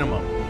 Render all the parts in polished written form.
minimum.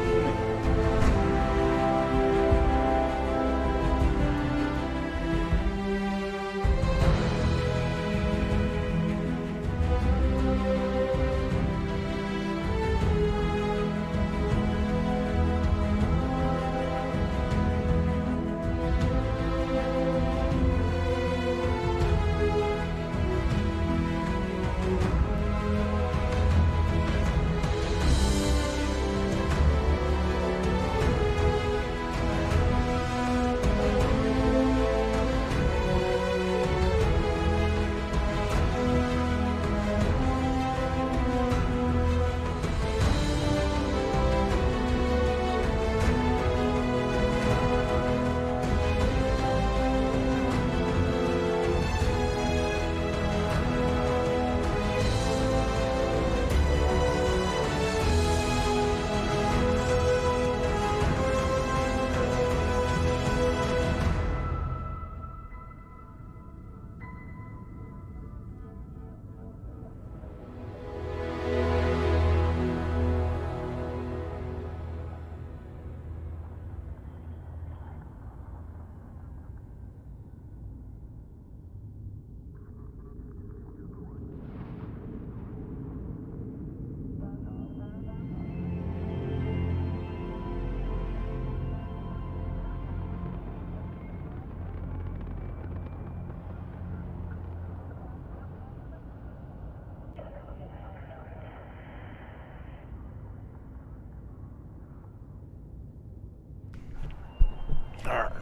Alright,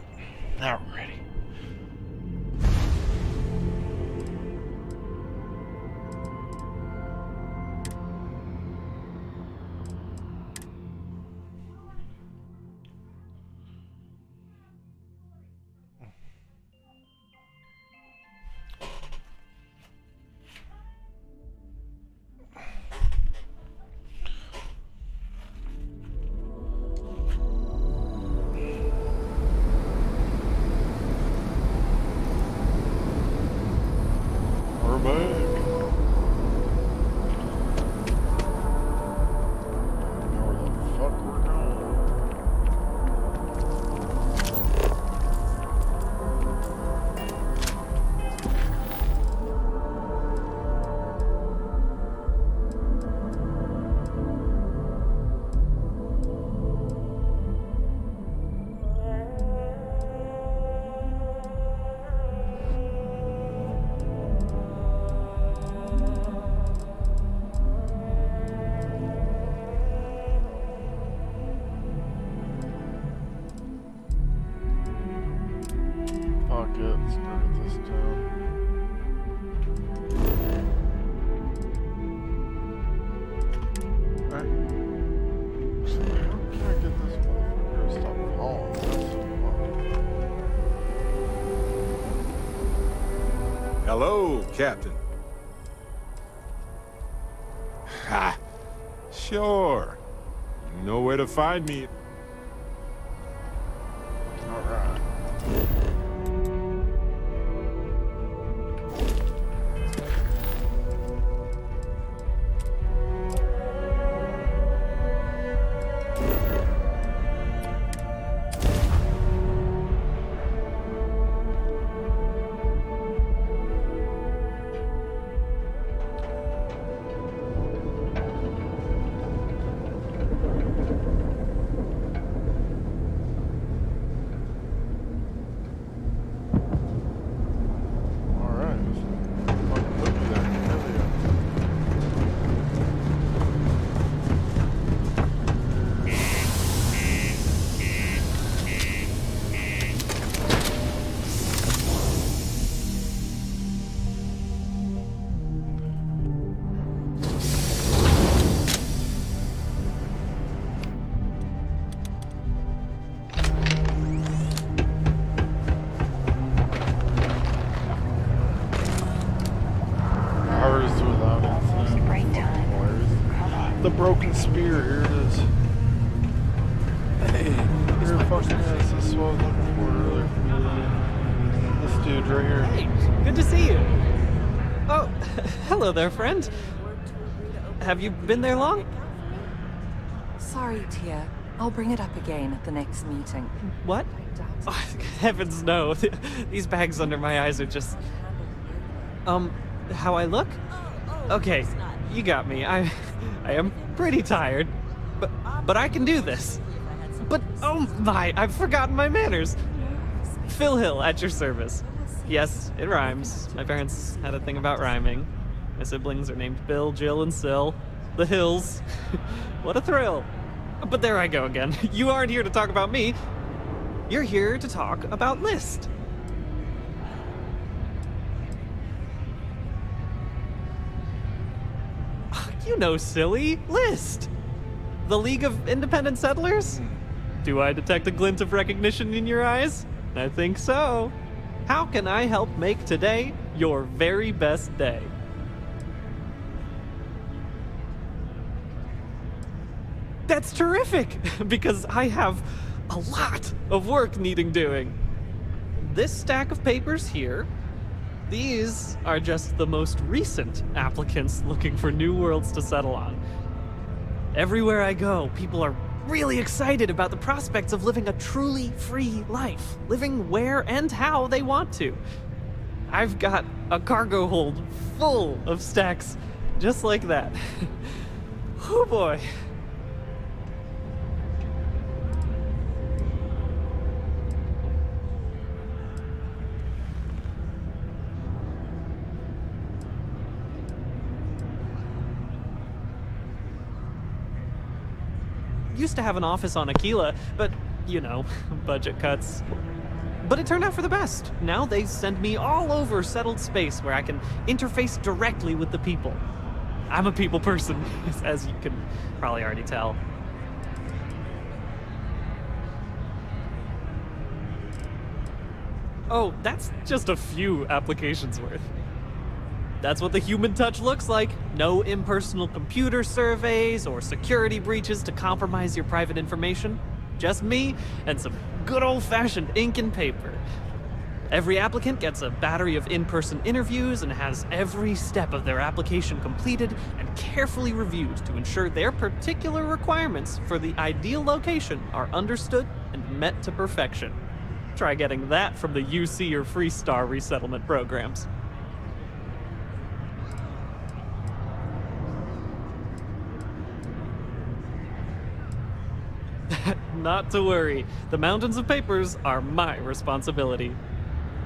now we're ready. Hello, Captain. Ha! Sure. You know where to find me. All right. The broken spear, here it is. Hey, here the fucking is. This is what I was looking for earlier. This dude right here. Hey, good to see you. Oh, hello there, friend. Have you been there long? Sorry, Tia. I'll bring it up again at the next meeting. What? Oh, heavens no. These bags under my eyes are just... How I look? Okay, you got me. I am pretty tired. But I can do this. But, oh my, I've forgotten my manners. Phil Hill, at your service. Yes, it rhymes. My parents had a thing about rhyming. My siblings are named Bill, Jill, and Sil. The Hills. What a thrill. But there I go again. You aren't here to talk about me. You're here to talk about List. You know, silly. List. The League of Independent Settlers? Do I detect a glint of recognition in your eyes? I think so. How can I help make today your very best day? That's terrific, because I have a lot of work needing doing. This stack of papers here, these are just the most recent applicants looking for new worlds to settle on. Everywhere I go, people are really excited about the prospects of living a truly free life, living where and how they want to. I've got a cargo hold full of stacks just like that. Oh boy. Used to have an office on Aquila, but, you know, budget cuts. But it turned out for the best. Now they send me all over settled space where I can interface directly with the people. I'm a people person, as you can probably already tell. Oh, that's just a few applications worth. That's what the human touch looks like. No impersonal computer surveys or security breaches to compromise your private information. Just me and some good old-fashioned ink and paper. Every applicant gets a battery of in-person interviews and has every step of their application completed and carefully reviewed to ensure their particular requirements for the ideal location are understood and met to perfection. Try getting that from the UC or Freestar resettlement programs. Not to worry. The mountains of papers are my responsibility.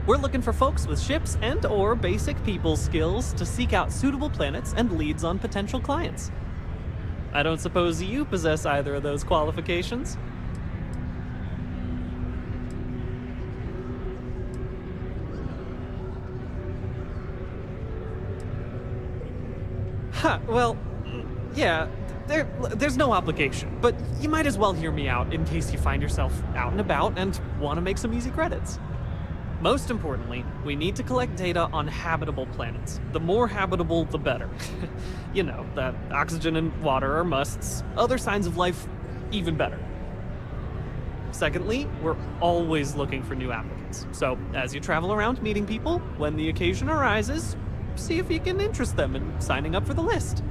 We're looking for folks with ships and or basic people skills to seek out suitable planets and leads on potential clients. I don't suppose you possess either of those qualifications? Huh, well, yeah. There's no obligation, but you might as well hear me out in case you find yourself out and about and want to make some easy credits. Most importantly, we need to collect data on habitable planets. The more habitable, the better. You know, that oxygen and water are musts. Other signs of life, even better. Secondly, we're always looking for new applicants. So, as you travel around meeting people, when the occasion arises, see if you can interest them in signing up for the list.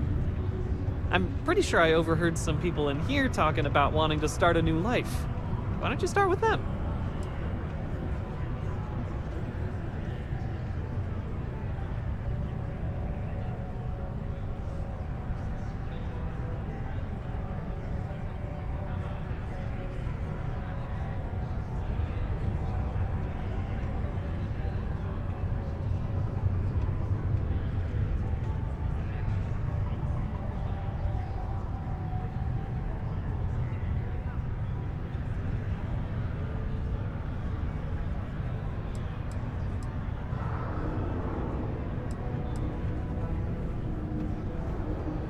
I'm pretty sure I overheard some people in here talking about wanting to start a new life. Why don't you start with them?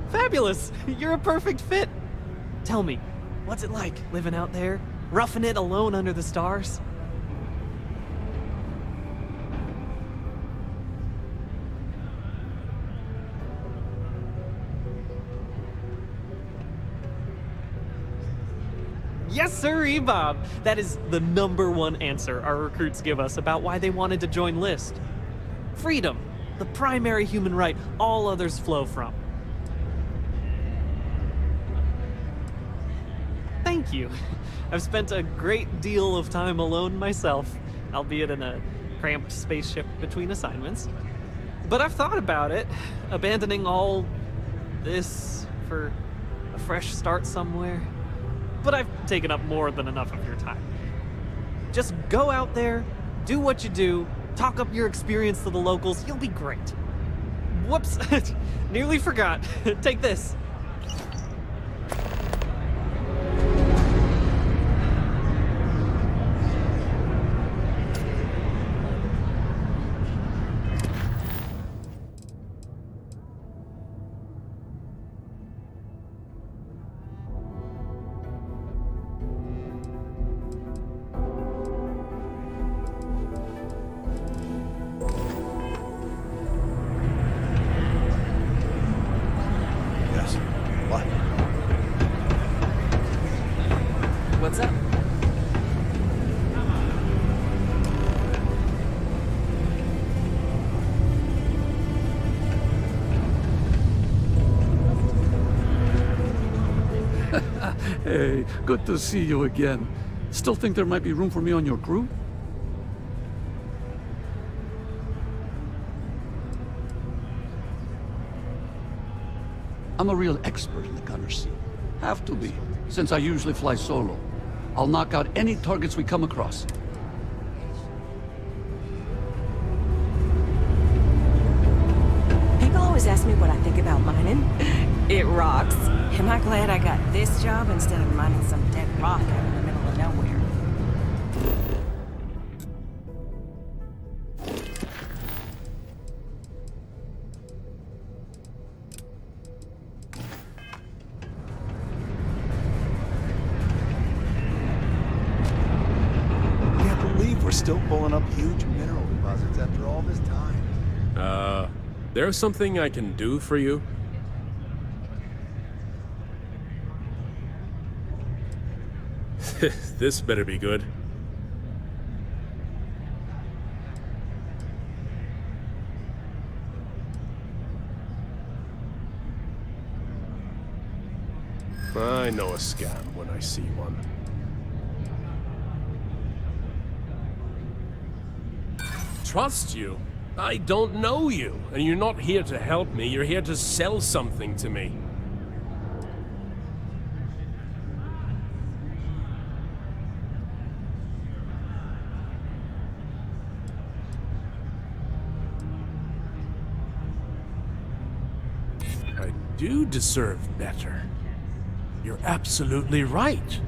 Fabulous! You're a perfect fit! Tell me, what's it like living out there, roughing it alone under the stars? Yes, sirree, Bob! That is the #1 answer our recruits give us about why they wanted to join List. Freedom, the primary human right all others flow from. thank you. I've spent a great deal of time alone myself, albeit in a cramped spaceship between assignments. But I've thought about it, abandoning all this for a fresh start somewhere. But I've taken up more than enough of your time. Just go out there, do what you do, talk up your experience to the locals, you'll be great. Whoops, nearly forgot. Take this. Yes. What? What's up? Hey, good to see you again. Still think there might be room for me on your crew? I'm a real expert in the gunner seat. Have to be, since I usually fly solo. I'll knock out any targets we come across. People always ask me what I think about mining. It rocks. Am I glad I got this job instead of mining some dead rock out in the middle of nowhere? Can't believe we're still pulling up huge mineral deposits after all this time. There's something I can do for you? This better be good. I know a scam when I see one. Trust you? I don't know you, and you're not here to help me, you're here to sell something to me. I do deserve better. You're absolutely right.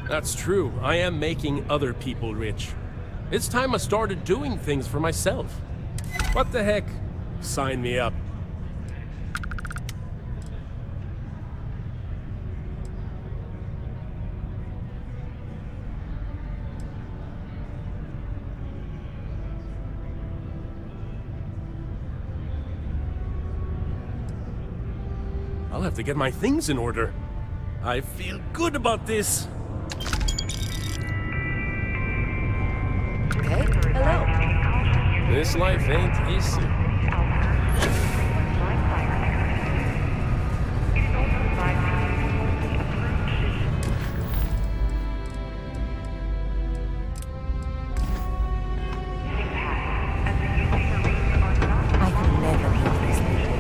That's true. I am making other people rich. It's time I started doing things for myself. What the heck? Sign me up. I'll have to get my things in order. I feel good about this. Okay, hello. This life ain't easy. I can never leave this people.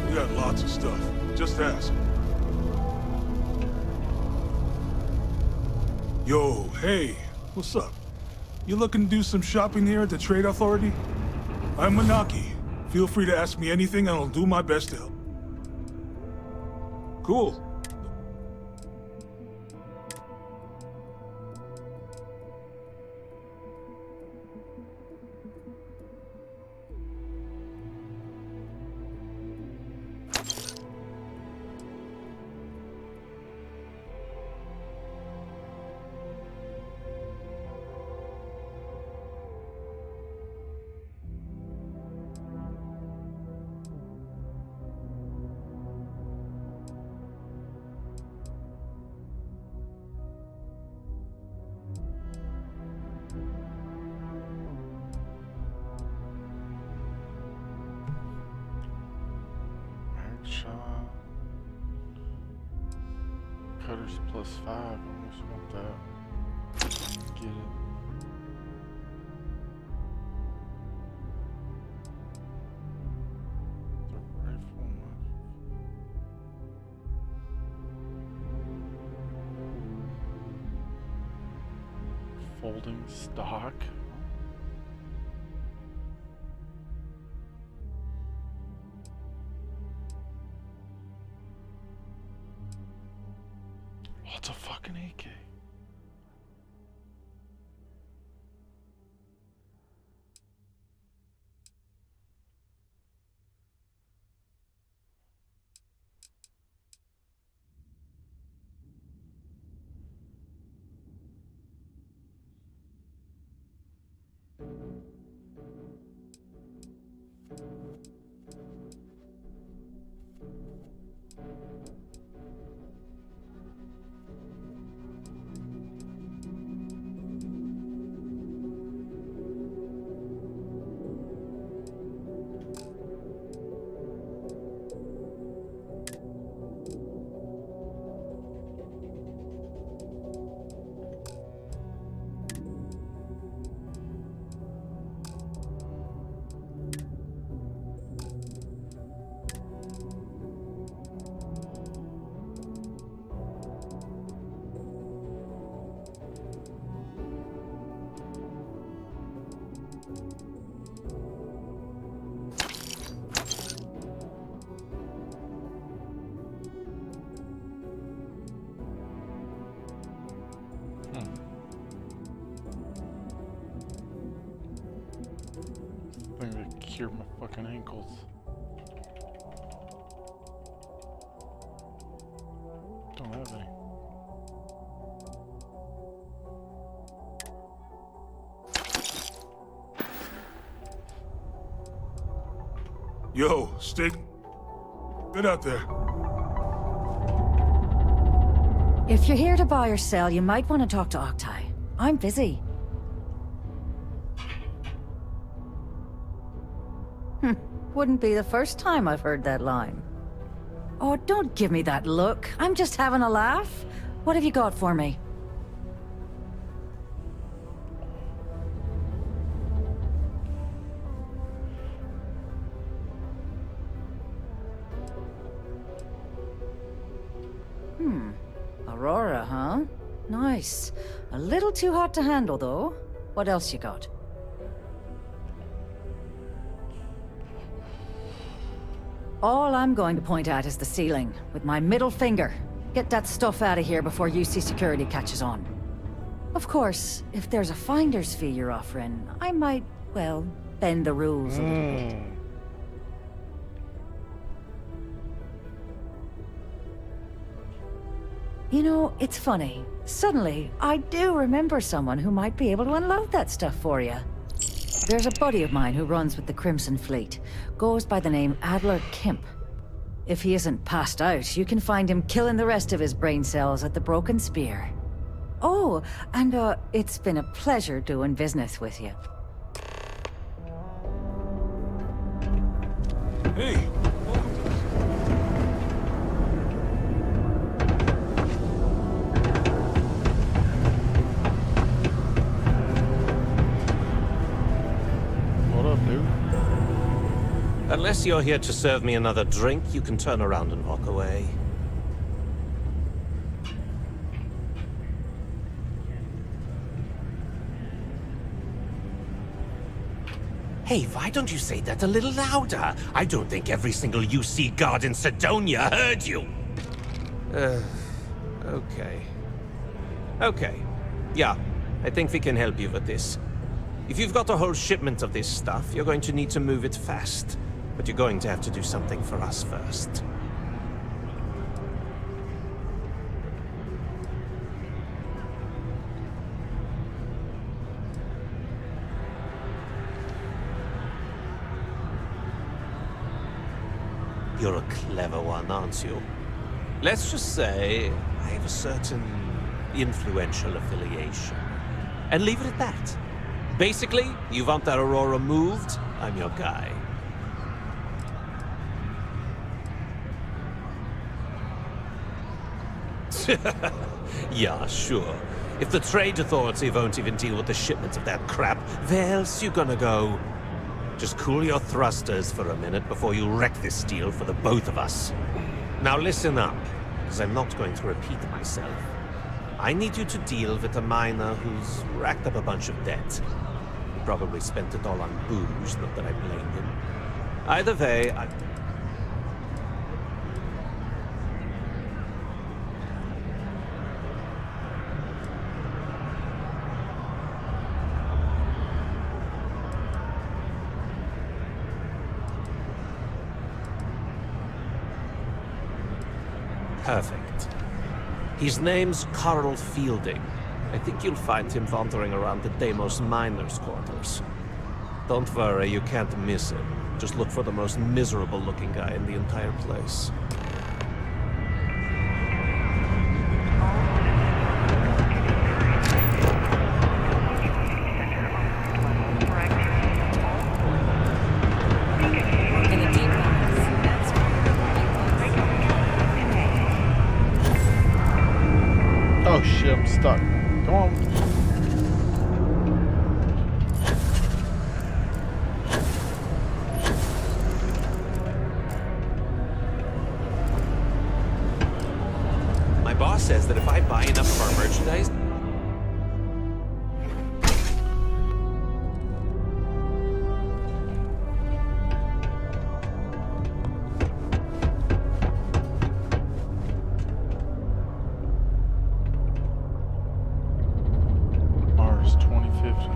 We got lots of stuff. Just ask. Yo, hey, what's up? You looking to do some shopping here at the Trade Authority? I'm Manaki. Feel free to ask me anything and I'll do my best to help. Cool. shot. Cutters +5. I almost want that. Get it. The rifle knife. Folding stock. What's a fucking AK? Thing to cure my fucking ankles. Don't have any. Yo, Stick. Get out there. If you're here to buy or sell, you might want to talk to Octai. I'm busy. Wouldn't be the first time I've heard that line. Oh, don't give me that look. I'm just having a laugh. What have you got for me? Aurora, huh? Nice. A little too hot to handle, though. What else you got? All I'm going to point at is the ceiling, with my middle finger. Get that stuff out of here before UC security catches on. Of course, if there's a finder's fee you're offering, I might, well, bend the rules a little bit. You know, it's funny. Suddenly, I do remember someone who might be able to unload that stuff for you. There's a buddy of mine who runs with the Crimson Fleet. Goes by the name Adler Kemp. If he isn't passed out, you can find him killing the rest of his brain cells at the Broken Spear. Oh, and it's been a pleasure doing business with you. Hey, What up, dude? Unless you're here to serve me another drink, you can turn around and walk away. Hey, why don't you say that a little louder? I don't think every single UC guard in Sidonia heard you. Okay. Okay. Yeah, I think we can help you with this. If you've got a whole shipment of this stuff, you're going to need to move it fast. But you're going to have to do something for us first. You're a clever one, aren't you? Let's just say I have a certain influential affiliation. And leave it at that. Basically, you want that Aurora moved, I'm your guy. Yeah, sure. If the Trade Authority won't even deal with the shipments of that crap, where else you gonna go? Just cool your thrusters for a minute before you wreck this deal for the both of us. Now listen up, because I'm not going to repeat myself. I need you to deal with a miner who's racked up a bunch of debt. He probably spent it all on booze, not that I blame him. Either way, Perfect. His name's Carl Fielding. I think you'll find him wandering around the Deimos miners' quarters. Don't worry, you can't miss him. Just look for the most miserable-looking guy in the entire place. In a deep mines, that's Oh shit, I'm stuck. Come on. My boss says that if I buy enough of our merchandise, Mars 2050.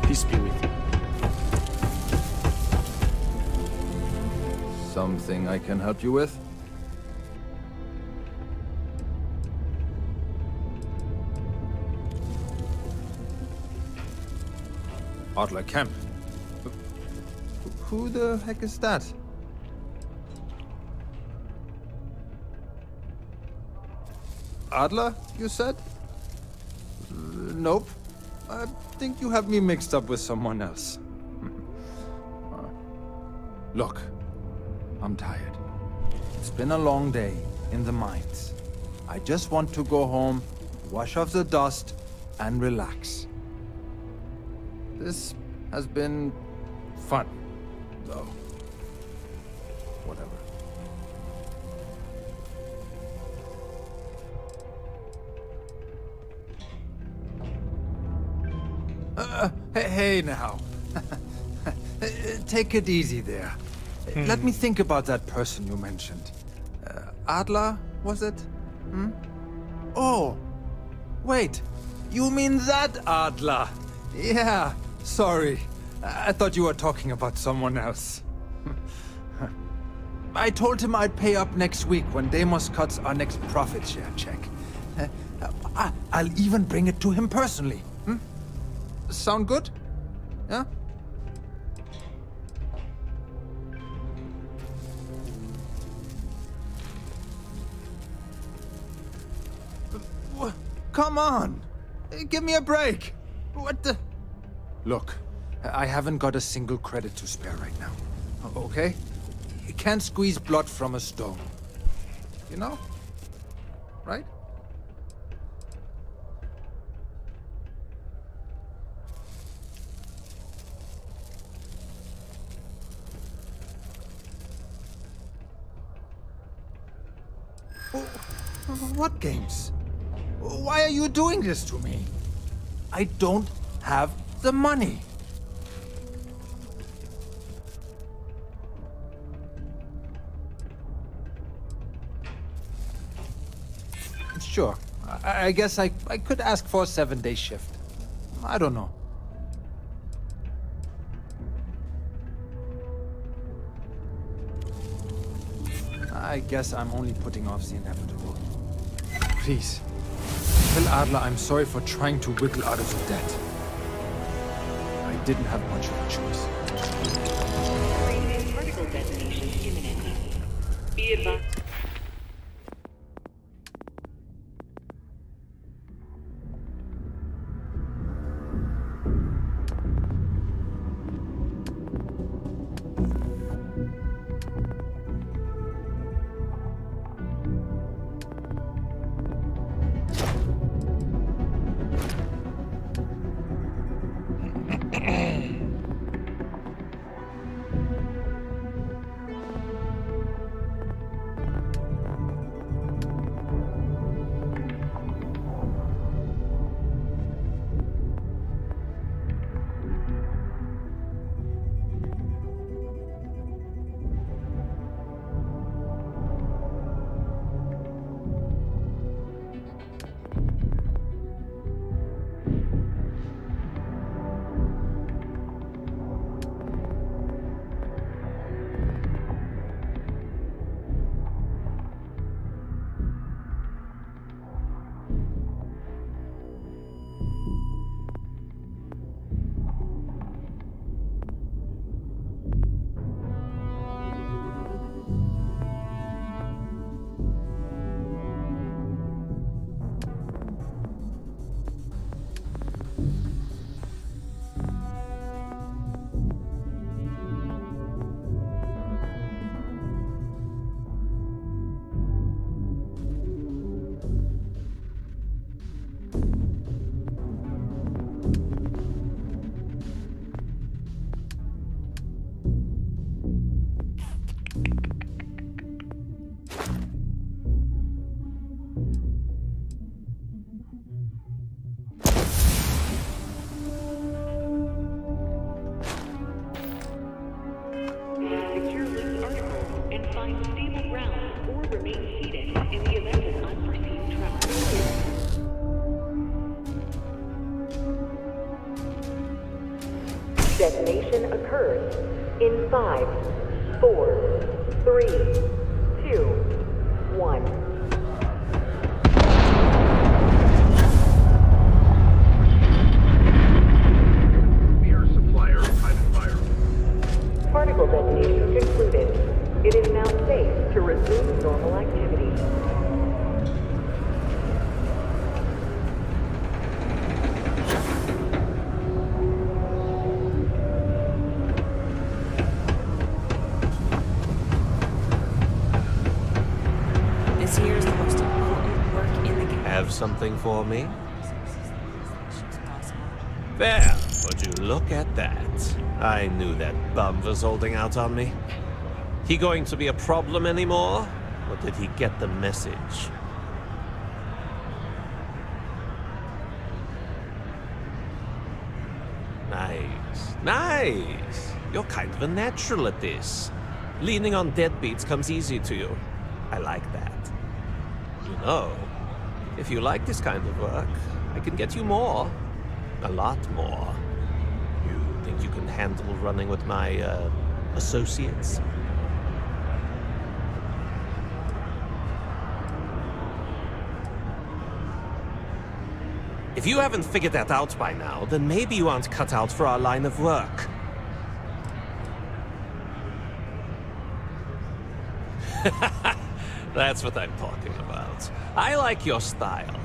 Peace be with you. Something I can help you with? Adler Kemp. Who the heck is that? Adler, you said? Nope. I think you have me mixed up with someone else. Look, I'm tired. It's been a long day in the mines. I just want to go home, wash off the dust, and relax. This has been fun, though. Whatever. Hey now. Take it easy there. Let me think about that person you mentioned. Adler, was it? Hmm? Oh, wait. You mean that Adler? Yeah, sorry. I thought you were talking about someone else. I told him I'd pay up next week when Deimos cuts our next profit share check. I'll even bring it to him personally. Hmm? Sound good? Yeah? Come on! Give me a break! What the... Look, I haven't got a single credit to spare right now. Okay? You can't squeeze blood from a stone. You know? Right? What games? Why are you doing this to me? I don't have the money. Sure. I guess I could ask for a 7-day shift. I don't know. I guess I'm only putting off the inevitable. Please, tell Adler I'm sorry for trying to wiggle out of the debt. I didn't have much of a choice. Vertical detonation imminent. Be advised. Detonation occurs in 5, 4, 3, 2, 1. Particle detonation concluded. It is now safe to resume normal activity. This here is the most important work in the game. Have something for me? There, would you look at that? I knew that bum was holding out on me. He going to be a problem anymore? Or did he get the message? Nice. Nice! You're kind of a natural at this. Leaning on deadbeats comes easy to you. I like that. You know, if you like this kind of work, I can get you more. A lot more. You think you can handle running with my, associates? If you haven't figured that out by now, then maybe you aren't cut out for our line of work. That's what I'm talking about. I like your style.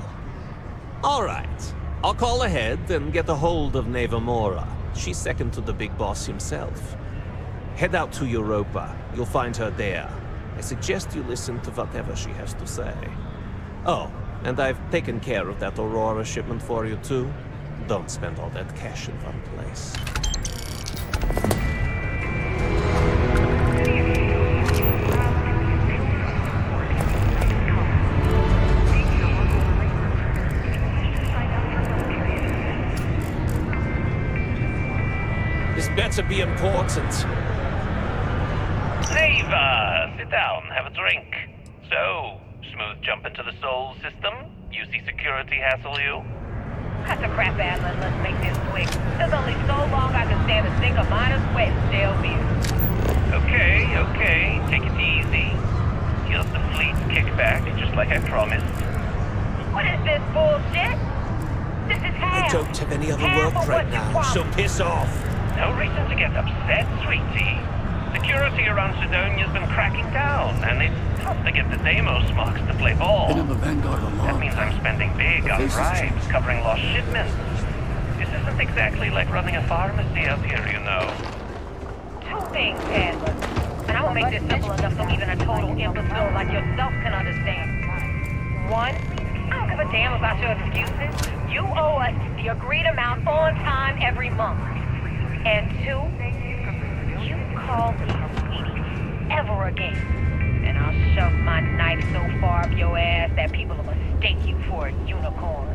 All right. I'll call ahead and get a hold of Neva Mora. She's second to the big boss himself. Head out to Europa. You'll find her there. I suggest you listen to whatever she has to say. Oh, and I've taken care of that Aurora shipment for you too. Don't spend all that cash in one place. This better be important. Neva, sit down, have a drink. So, smooth jump into the Soul system? You see security hassle you? Cut the crap, Atlas. Let's make this quick. There's only so long I can stand a sink of minor sweat and stale beer. Okay, take it easy. Here's the fleet's kickback, just like I promised. What is this bullshit? This is I half. don't have any other Half work of right what you now, promised. so piss off. No reason to get upset, sweetie. Security around Sidonia's been cracking down, and it's tough to get the Deimos marks to play ball. Been in the Vanguard a lot. That means I'm spending big The on faces bribes, change. covering lost shipments. This isn't exactly like running a pharmacy out here, you know. Two things, Atlas. And I will make this simple enough so even a total imbecile like yourself can understand. One, I don't give a damn about your excuses. You owe us the agreed amount on time every month. And two, you call me sweetie ever again, and I'll shove my knife so far up your ass that people will mistake you for a unicorn.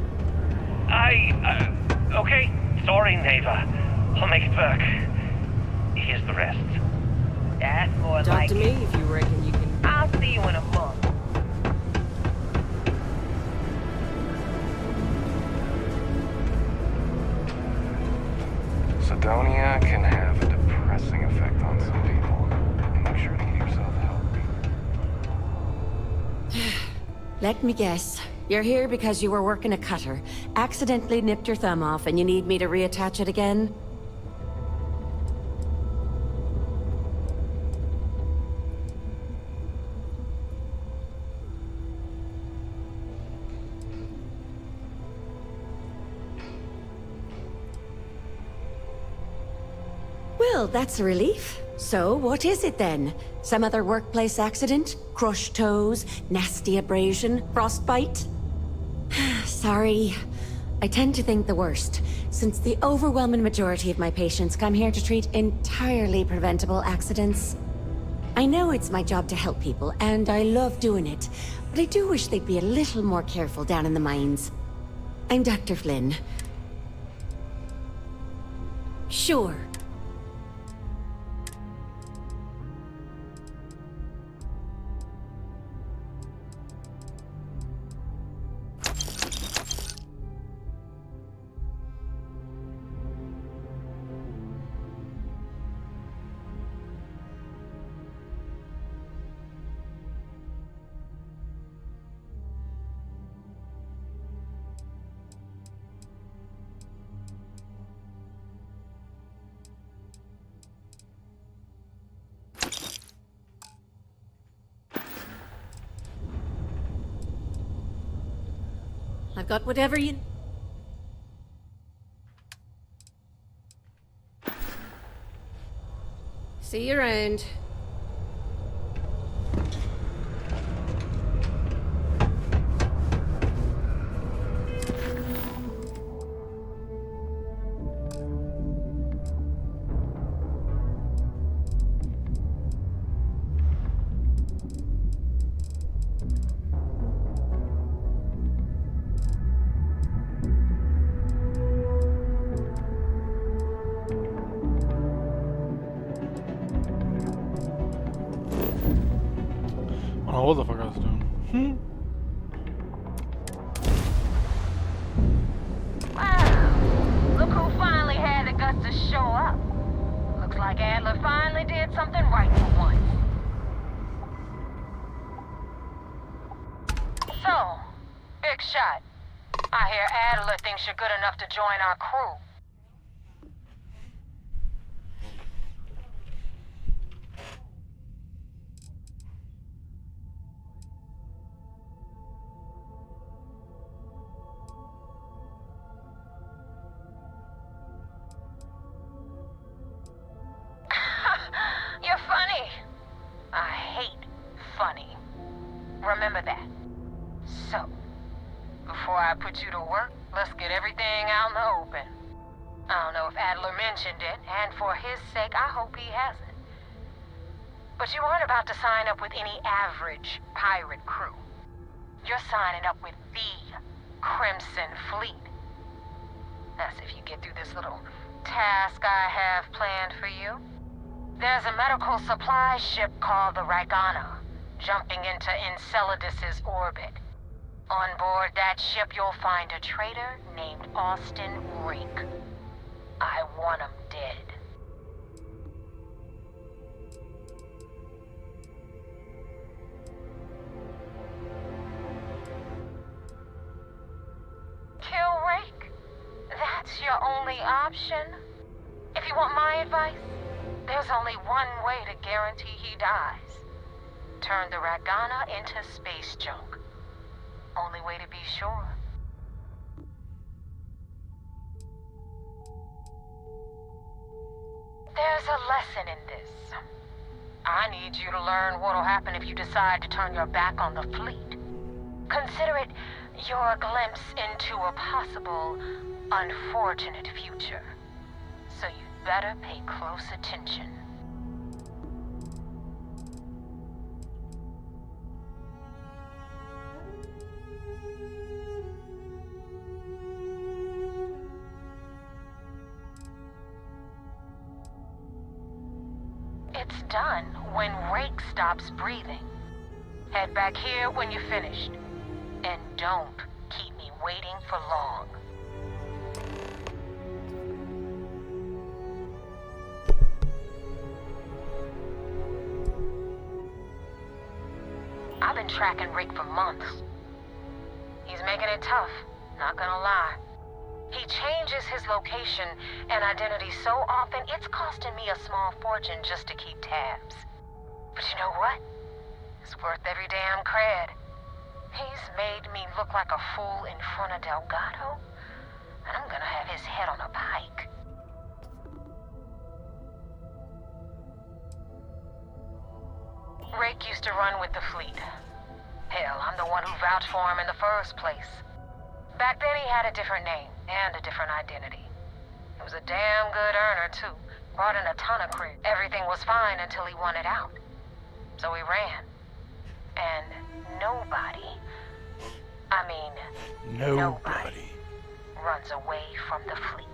Okay, sorry, Neva. I'll make it work. Here's the rest. That's more Talk like to me it. if you reckon you can. I'll see you in a month. Sidonia can have a depressing effect on some people. Make sure to get yourself help. Let me guess. You're here because you were working a cutter, accidentally nipped your thumb off, and you need me to reattach it again? Well, that's a relief. So, what is it then? Some other workplace accident? Crushed toes? Nasty abrasion? Frostbite? Sorry. I tend to think the worst, since the overwhelming majority of my patients come here to treat entirely preventable accidents. I know it's my job to help people, and I love doing it, but I do wish they'd be a little more careful down in the mines. I'm Dr. Flynn. Sure. got whatever you... See you around. I don't know what the fuck I was doing. Wow. Look who finally had the guts to show up. Looks like Adler finally did something right for once. So, big shot. I hear Adler thinks you're good enough to join our crew. You're funny. I hate funny. Remember that. So, before I put you to work, let's get everything out in the open. I don't know if Adler mentioned it, and for his sake, I hope he hasn't. But you aren't about to sign up with any average pirate crew. You're signing up with the Crimson Fleet. That's if you get through this little task I have planned for you. There's a medical supply ship called the Ragana, jumping into Enceladus's orbit. On board that ship, you'll find a traitor named Austin Rake. I want him dead. Kill Rake? That's your only option? If you want my advice, there's only one way to guarantee he dies. Turn the Ragana into space junk. Only way to be sure. There's a lesson in this. I need you to learn what'll happen if you decide to turn your back on the fleet. Consider it your glimpse into a possible, unfortunate future. So you'd better pay close attention. It's done when Rake stops breathing. Head back here when you're finished. And don't keep me waiting for long. I've been tracking Rake for months. He's making it tough, not gonna lie. He changes his location and identity so often, it's costing me a small fortune just to keep tabs. But you know what? It's worth every damn cred. He's made me look like a fool in front of Delgado, and I'm gonna have his head on a pike. Rake used to run with the fleet. Hell, I'm the one who vouched for him in the first place. Back then he had a different name and a different identity. He was a damn good earner too. Brought in a ton of credit. Everything was fine until he wanted out. So he ran. And nobody, nobody runs away from the fleet.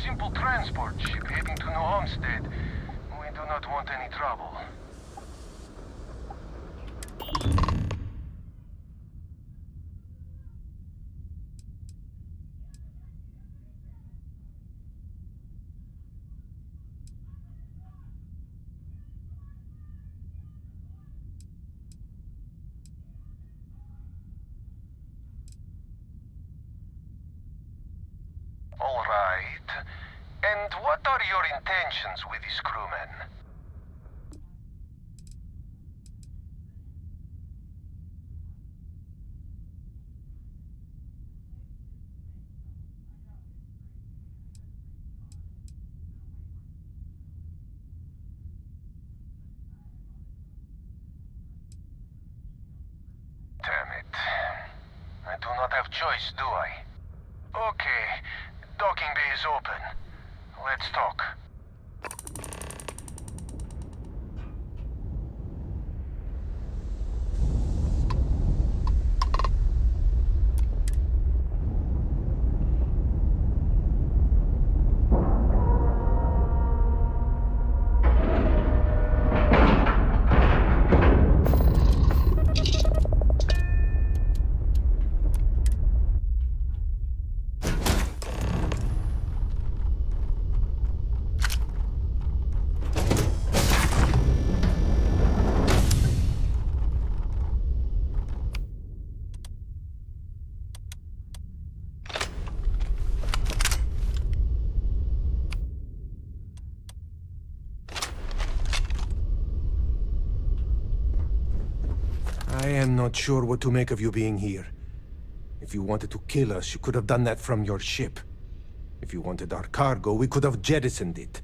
simple transport ship heading to New Homestead. We do not want any trouble. All right. And what are your intentions with these crewmen? Damn it. I do not have choice, do I? Okay. Docking bay is open. Let's talk. I am not sure what to make of you being here. If you wanted to kill us, you could have done that from your ship. If you wanted our cargo, we could have jettisoned it.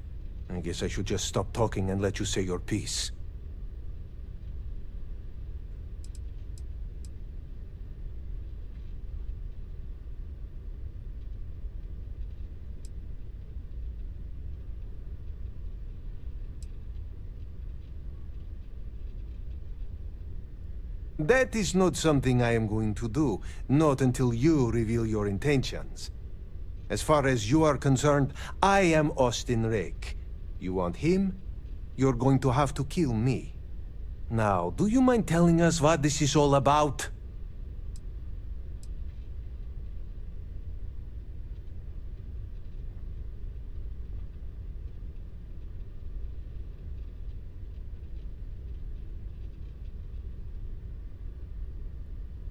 I guess I should just stop talking and let you say your piece. That is not something I am going to do, not until you reveal your intentions. As far as you are concerned, I am Austin Rake. You want him? You're going to have to kill me. Now, do you mind telling us what this is all about?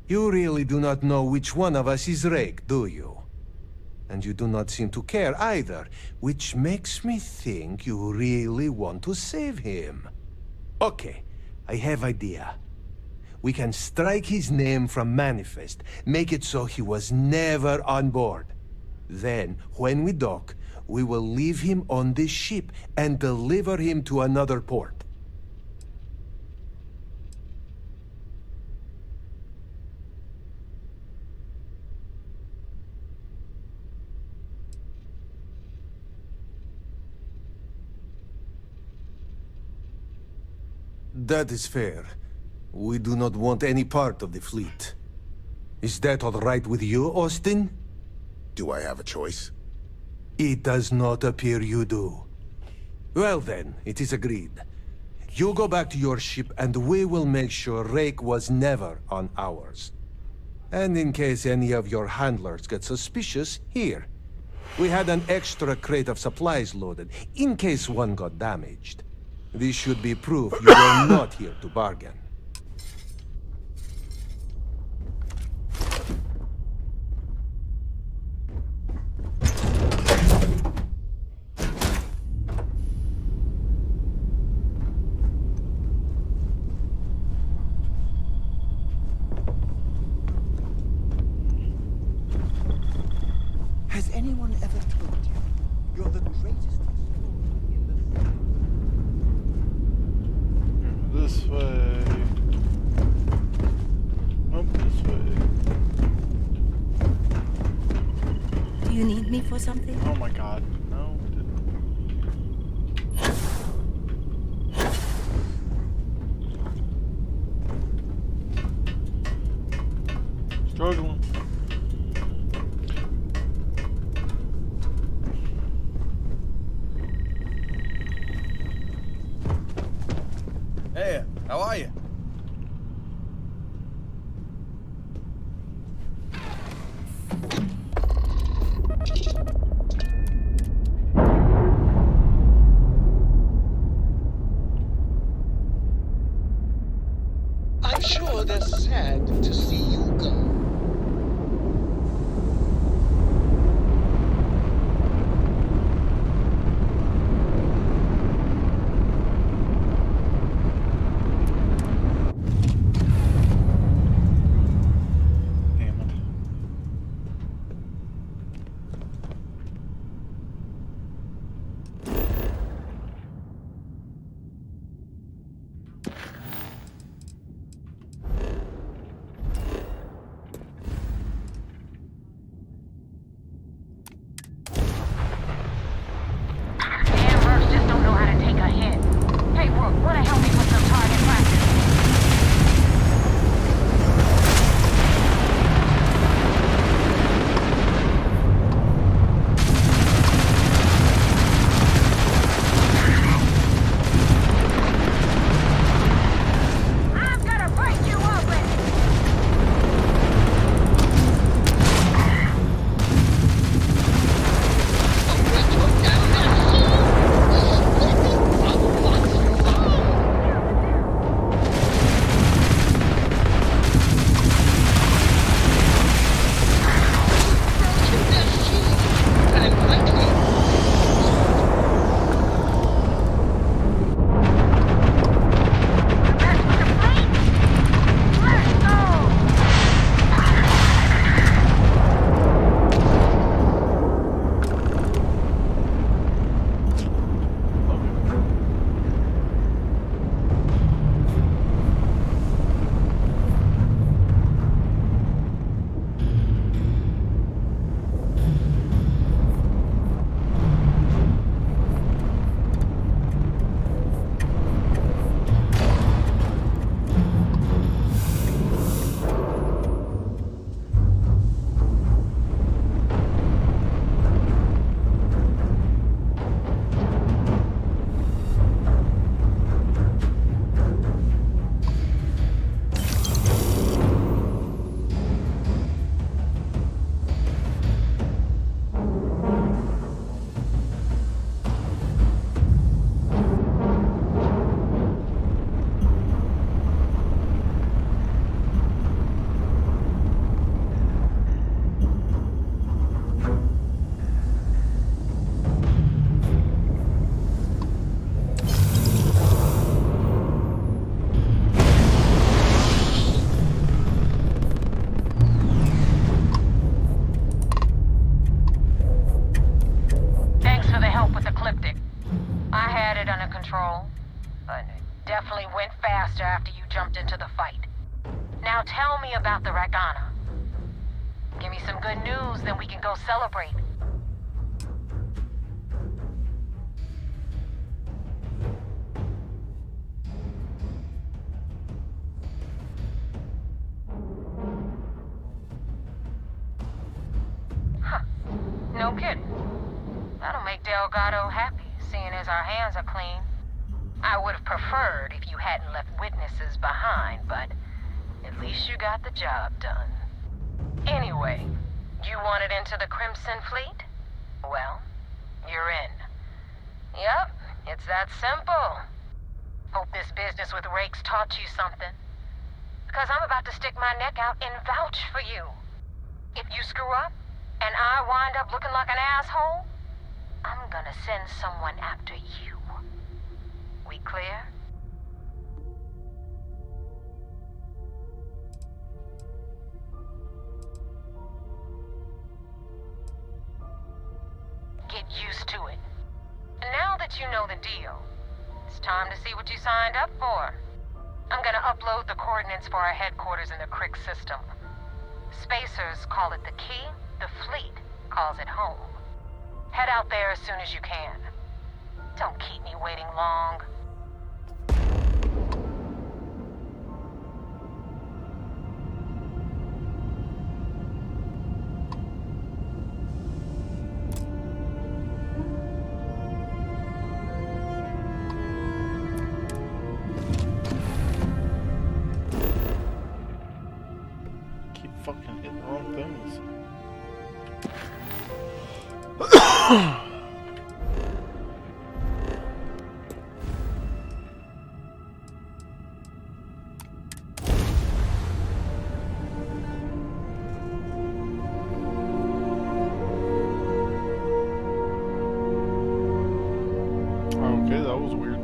You really do not know which one of us is Rake, do you? And you do not seem to care either, which makes me think you really want to save him. Okay, I have idea. We can strike his name from Manifest, make it so he was never on board. Then, when we dock, we will leave him on this ship and deliver him to another port. That is fair. We do not want any part of the fleet. Is that all right with you, Austin? Do I have a choice? It does not appear you do. Well then, it is agreed. You go back to your ship and we will make sure Rake was never on ours. And in case any of your handlers get suspicious, here. We had an extra crate of supplies loaded, in case one got damaged. This should be proof you were not here to bargain. Has anyone ever told you you're the greatest explorer in the... This way. Oh, this way. Do you need me for something? Oh my god. No, didn't. Struggling. tell me about the Ragana. Give me some good news, then we can go celebrate. Huh. No kidding. That'll make Delgado happy, seeing as our hands are clean. I would have preferred if you hadn't left witnesses behind, but at least you got the job done. Anyway, you wanted into the Crimson Fleet? Well, you're in. Yep, it's that simple. Hope this business with Rakes taught you something. Because I'm about to stick my neck out and vouch for you. If you screw up, and I wind up looking like an asshole, I'm gonna send someone after you. We clear? Get used to it. Now that you know the deal, it's time to see what you signed up for. I'm gonna upload the coordinates for our headquarters in the Crick system. Spacers call it the key, the fleet calls it home. Head out there as soon as you can. Don't keep me waiting long. Keep fucking hitting the wrong things. Okay, that was weird.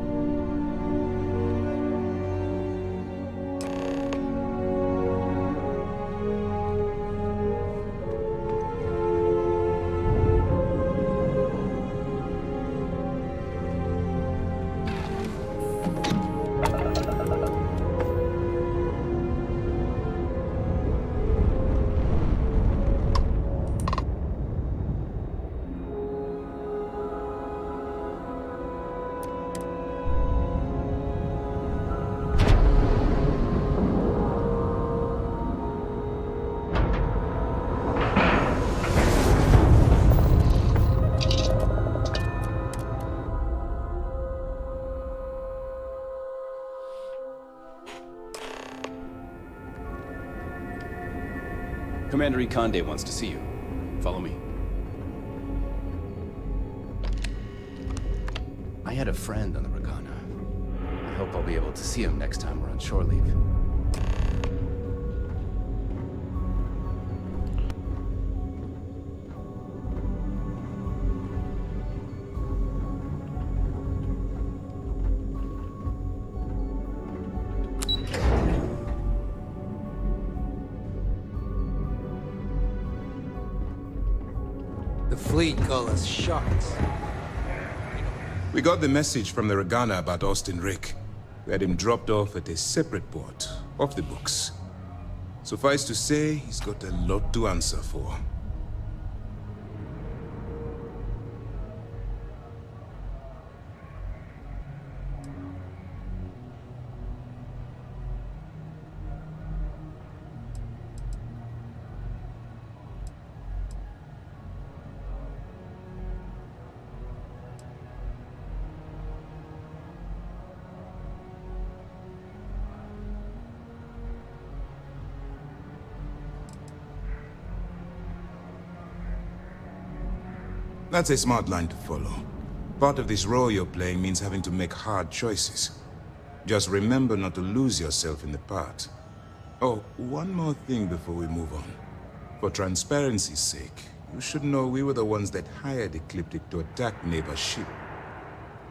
Commander Ikande wants to see you. Follow me. I had a friend on the Ragana. I hope I'll be able to see him next time we're on shore leave. The fleet call us sharks. We got the message from the Ragana about Austin Rick. We had him dropped off at a separate port, off the books. Suffice to say, he's got a lot to answer for. That's a smart line to follow. Part of this role you're playing means having to make hard choices. Just remember not to lose yourself in the part. Oh, one more thing before we move on. For transparency's sake, you should know we were the ones that hired Ecliptic to attack Neva's ship.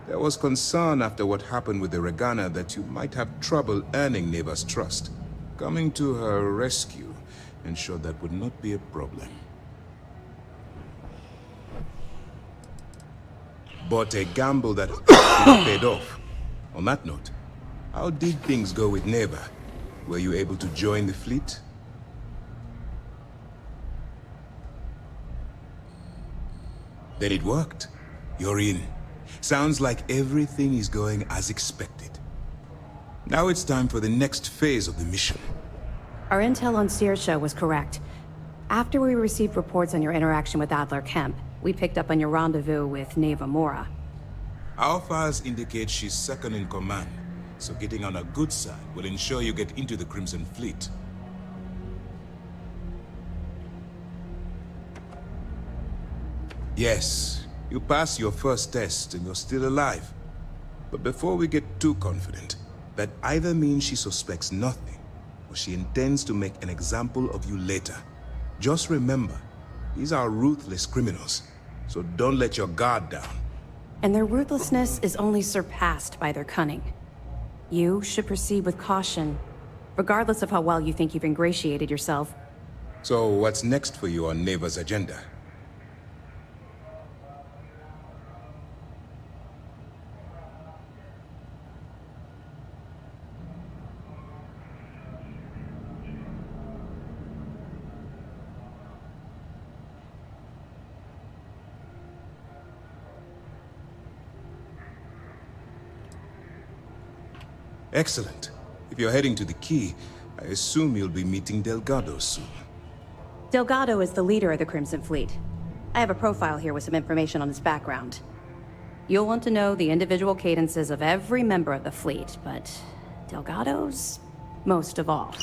There was concern after what happened with the Ragana that you might have trouble earning Neva's trust. Coming to her rescue ensured that would not be a problem. But a gamble that paid off. On that note, how did things go with Neva? Were you able to join the fleet? Then it worked. You're in. Sounds like everything is going as expected. Now it's time for the next phase of the mission. Our intel on Saoirse was correct. After we received reports on your interaction with Adler Kemp, we picked up on your rendezvous with Neva Mora. Our files indicate she's second in command, so getting on her good side will ensure you get into the Crimson Fleet. Yes, you passed your first test and you're still alive. But before we get too confident, that either means she suspects nothing, or she intends to make an example of you later. Just remember, these are ruthless criminals, so don't let your guard down. And their ruthlessness is only surpassed by their cunning. You should proceed with caution, regardless of how well you think you've ingratiated yourself. So what's next for you on Neva's agenda? Excellent. If you're heading to the Key, I assume you'll be meeting Delgado soon. Delgado is the leader of the Crimson Fleet. I have a profile here with some information on his background. You'll want to know the individual cadences of every member of the fleet, but Delgado's most of all.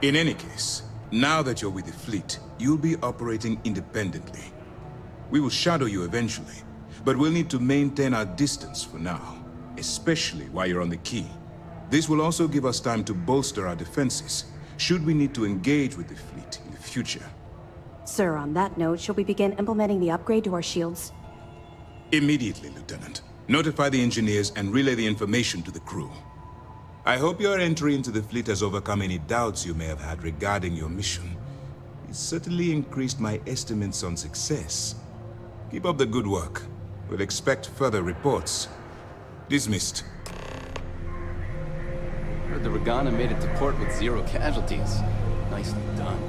In any case, now that you're with the fleet, you'll be operating independently. We will shadow you eventually, but we'll need to maintain our distance for now, especially while you're on the Key. This will also give us time to bolster our defenses, should we need to engage with the fleet in the future. Sir, on that note, shall we begin implementing the upgrade to our shields? Immediately, Lieutenant. Notify the engineers and relay the information to the crew. I hope your entry into the fleet has overcome any doubts you may have had regarding your mission. It's certainly increased my estimates on success. Keep up the good work. We'll expect further reports. Dismissed. Heard the Regana made it to port with 0 casualties. Nicely done.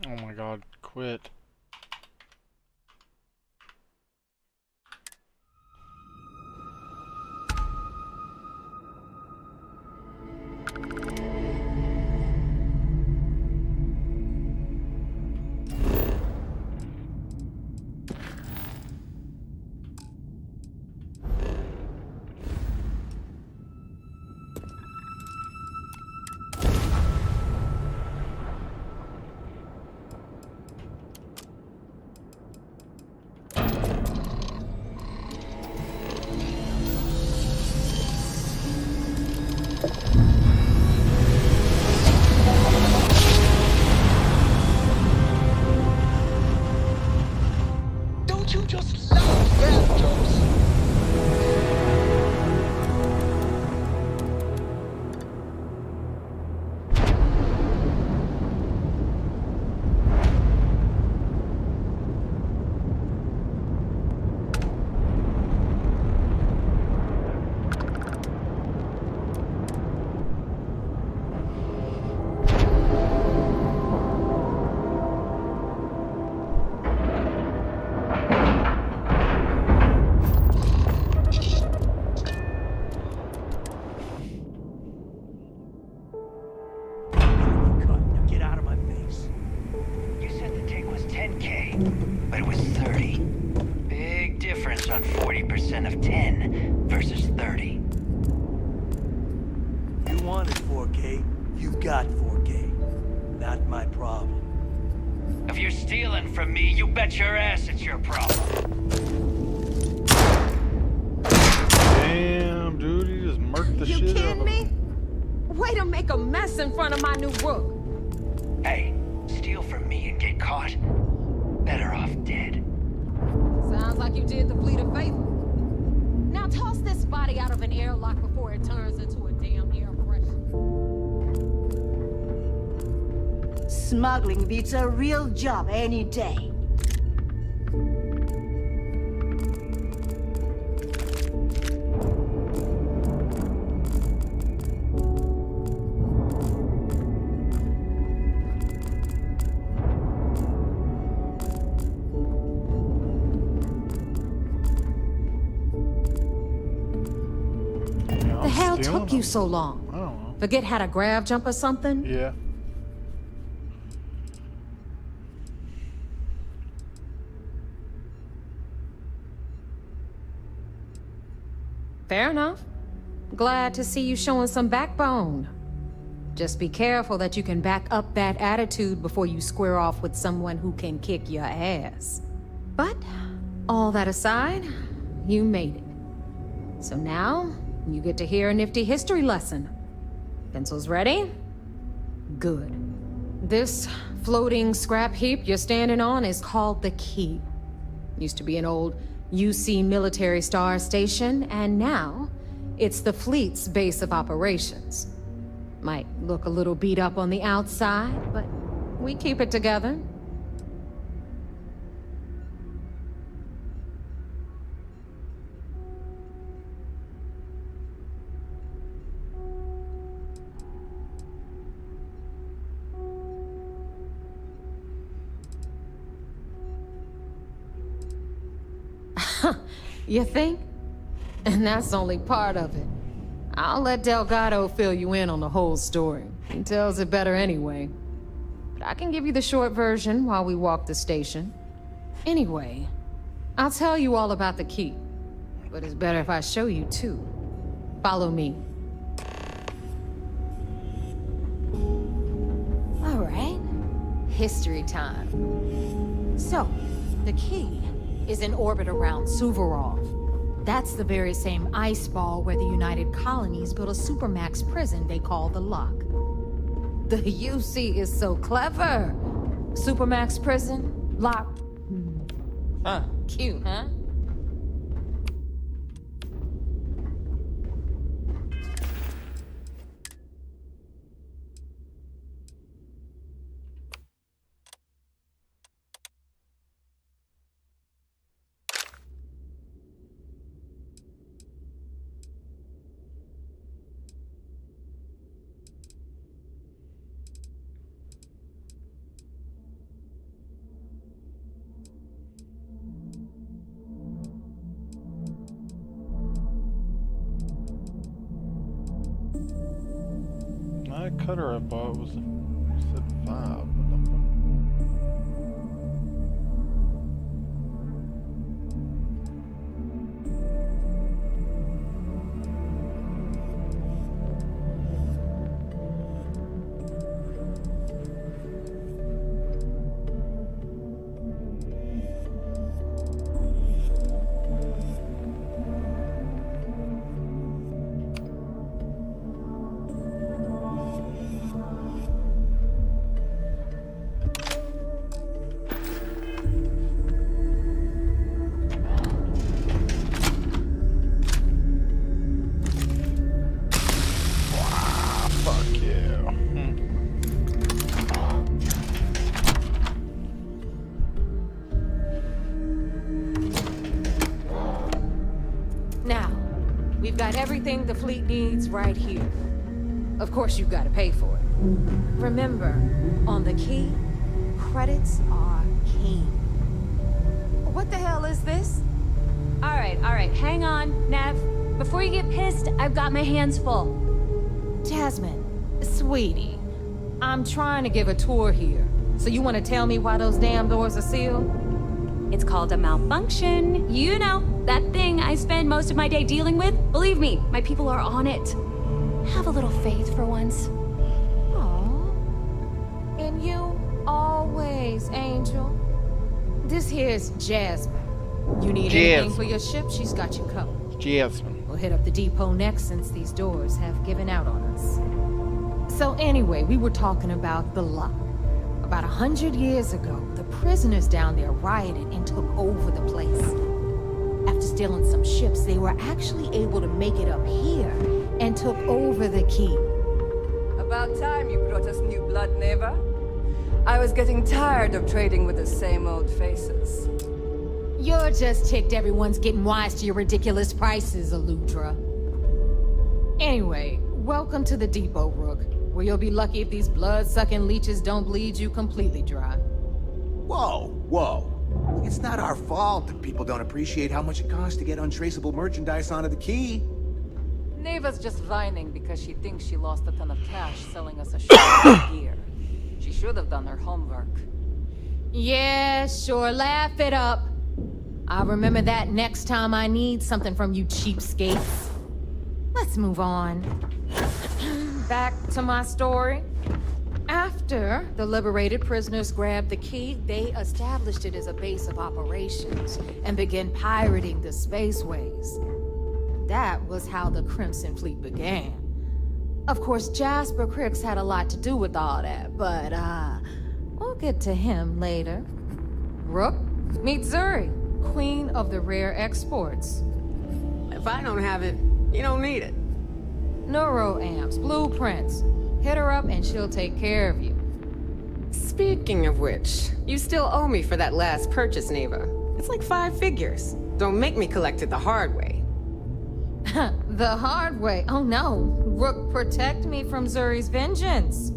Oh my god, quit. 40% of 10 versus 30. You wanted 4K, you've got 4K. Not my problem. If you're stealing from me, you bet your ass it's your problem. Damn, dude, he just murked the shit out of him. You kidding me? Way to make a mess in front of my new rook. Hey, steal from me and get caught. Better off dead. Sounds like you did the fleet a favor. Now toss this body out of an airlock before it turns into a damn air freshener. Smuggling beats a real job any day. The hell took you so long? I don't know. Forget how to grav jump or something? Yeah. Fair enough. Glad to see you showing some backbone. Just be careful that you can back up that attitude before you square off with someone who can kick your ass. But, all that aside, you made it. So now, you get to hear a nifty history lesson. Pencils ready? Good. This floating scrap heap you're standing on is called the Key. Used to be an old UC military star station, and now it's the fleet's base of operations. Might look a little beat up on the outside, but we keep it together. You think? And that's only part of it. I'll let Delgado fill you in on the whole story. He tells it better anyway. But I can give you the short version while we walk the station. Anyway, I'll tell you all about the Key. But it's better if I show you too. Follow me. All right. History time. So, the Key is in orbit around Suvorov. That's the very same ice ball where the United Colonies built a supermax prison they call the Lock. The UC is so clever. Supermax prison, Lock. Huh, cute, huh? That cutter I bought was said 5. We've got everything the fleet needs right here. Of course, you've got to pay for it. Remember, on the Key, credits are king. What the hell is this? All right, hang on, Nev. Before you get pissed, I've got my hands full. Jasmine, sweetie, I'm trying to give a tour here. So you want to tell me why those damn doors are sealed? It's called a malfunction, you know. That thing I spend most of my day dealing with, believe me, my people are on it. Have a little faith for once. Aww. And you always, Angel. This here's Jasmine. You need anything for your ship, she's got you covered. Jasmine. We'll hit up the depot next since these doors have given out on us. So anyway, we were talking about the lock. About 100 years ago, the prisoners down there rioted and took over the place. After stealing some ships, they were actually able to make it up here and took over the key. About time you brought us new blood, Neva. I was getting tired of trading with the same old faces. You're just ticked everyone's getting wise to your ridiculous prices, Aludra. Anyway, welcome to the depot, Rook, where you'll be lucky if these blood-sucking leeches don't bleed you completely dry. Whoa, whoa. It's not our fault that people don't appreciate how much it costs to get untraceable merchandise onto the key. Neva's just whining because she thinks she lost a ton of cash selling us a shit of gear. She should have done her homework. Yeah, sure, laugh it up. I'll remember that next time I need something from you cheapskates. Let's move on. Back to my story. After the liberated prisoners grabbed the key, they established it as a base of operations and began pirating the spaceways. That was how the Crimson Fleet began. Of course, Jasper Cricks had a lot to do with all that, but, we'll get to him later. Rook, meet Zuri, Queen of the Rare Exports. If I don't have it, you don't need it. Neuroamps, blueprints. Hit her up and she'll take care of you. Speaking of which, you still owe me for that last purchase, Neva. It's like 5 figures. Don't make me collect it the hard way. The hard way? Oh no. Rook, protect me from Zuri's vengeance.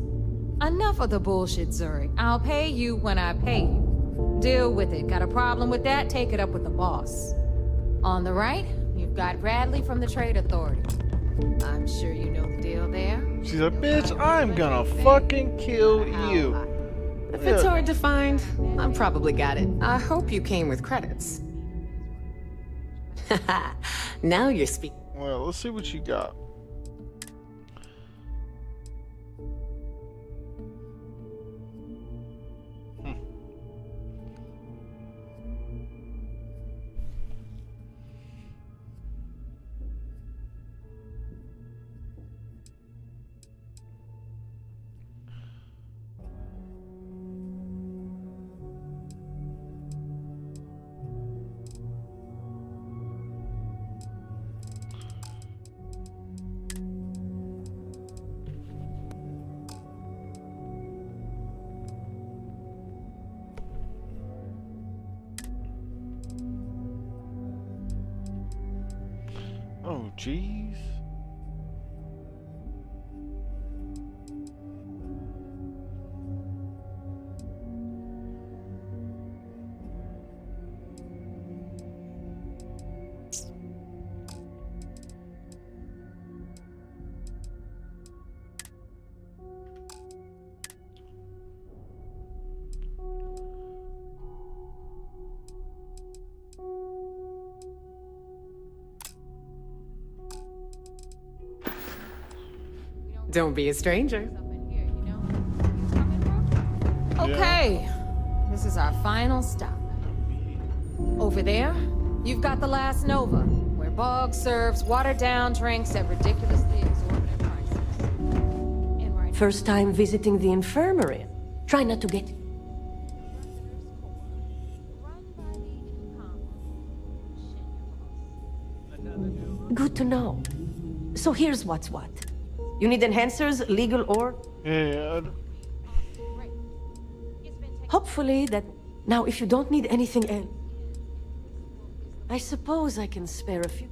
Enough of the bullshit, Zuri. I'll pay you when I pay you. Deal with it. Got a problem with that? Take it up with the boss. On the right, you've got Bradley from the Trade Authority. I'm sure you know the deal there. She's a bitch, I'm gonna fucking kill you. If it's hard to find, I've probably got it. I hope you came with credits. Now you're speaking. Well, let's see what you got. Oh, jeez. Don't be a stranger. Okay, this is our final stop. Over there, you've got the last Nova, where Bog serves watered-down drinks at ridiculously exorbitant prices. First time visiting the infirmary. Try not to get... Good to know. So here's what's what. You need enhancers, legal or... Yeah. Hopefully that... Now, if you don't need anything else... I suppose I can spare a few...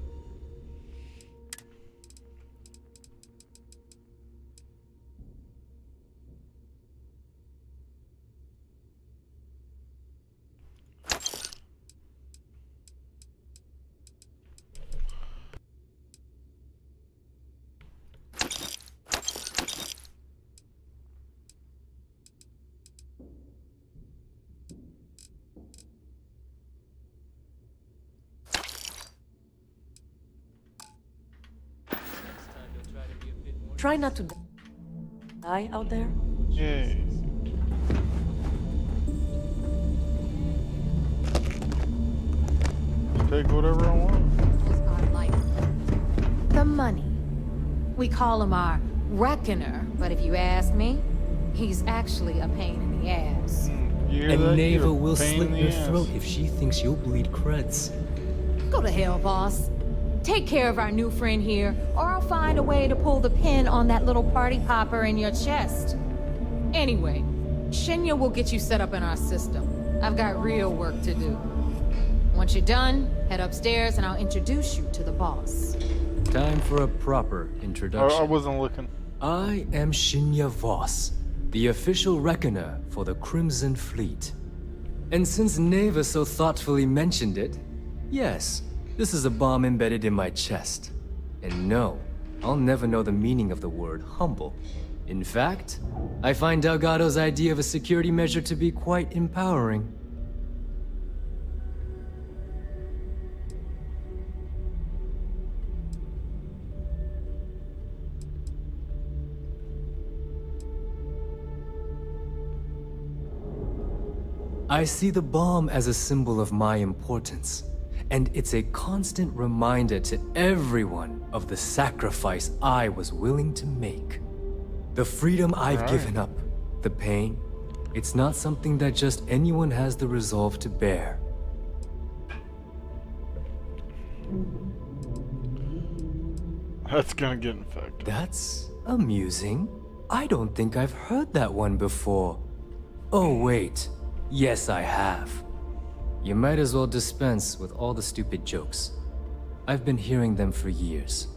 try not to die out there. Yay. Take whatever I want. The money. We call him our reckoner, but if you ask me, he's actually a pain in the ass. And Neva will slit your throat if she thinks you'll bleed creds. Go to hell, boss. Take care of our new friend here, or I'll find a way to pull the pin on that little party popper in your chest. Anyway, Shinya will get you set up in our system. I've got real work to do. Once you're done, head upstairs and I'll introduce you to the boss. Time for a proper introduction. I wasn't looking. I am Shinya Voss, the official reckoner for the Crimson Fleet. And since Neva so thoughtfully mentioned it, yes, this is a bomb embedded in my chest. And no, I'll never know the meaning of the word humble. In fact, I find Delgado's idea of a security measure to be quite empowering. I see the bomb as a symbol of my importance, and it's a constant reminder to everyone of the sacrifice I was willing to make. The freedom I've given up, the pain, it's not something that just anyone has the resolve to bear. That's gonna get infected. That's amusing. I don't think I've heard that one before. Oh wait, yes I have. You might as well dispense with all the stupid jokes. I've been hearing them for years.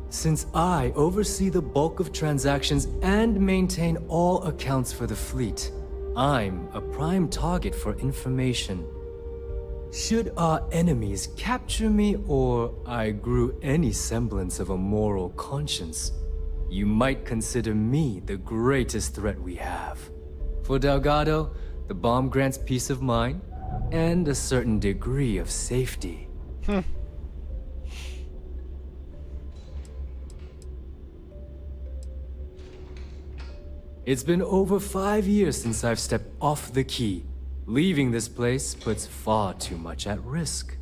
Since I oversee the bulk of transactions and maintain all accounts for the fleet, I'm a prime target for information. Should our enemies capture me or I grew any semblance of a moral conscience, you might consider me the greatest threat we have. For Delgado, the bomb grants peace of mind and a certain degree of safety. It's been over 5 years since I've stepped off the key. Leaving this place puts far too much at risk.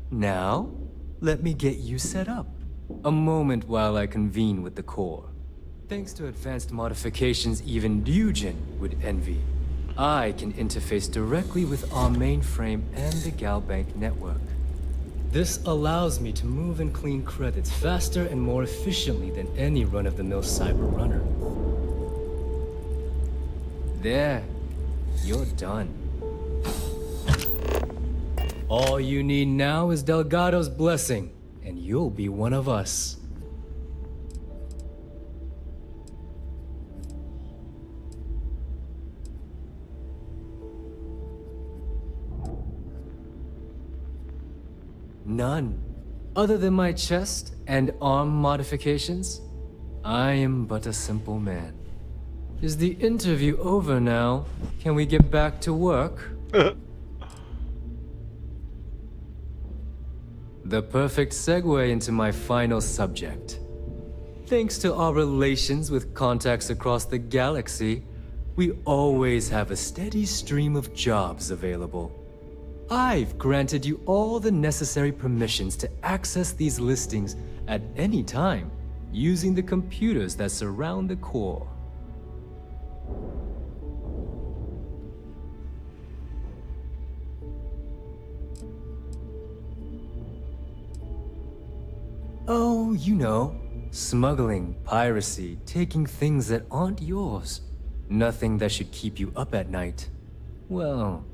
Now, let me get you set up. A moment while I convene with the core. Thanks to advanced modifications even Ryujin would envy, I can interface directly with our mainframe and the Galbank network. This allows me to move and clean credits faster and more efficiently than any run-of-the-mill cyber runner. There, you're done. All you need now is Delgado's blessing, and you'll be one of us. None. Other than my chest and arm modifications, I am but a simple man. Is the interview over now? Can we get back to work? The perfect segue into my final subject. Thanks to our relations with contacts across the galaxy, we always have a steady stream of jobs available. I've granted you all the necessary permissions to access these listings at any time, using the computers that surround the core. Oh, you know, smuggling, piracy, taking things that aren't yours. Nothing that should keep you up at night. Well,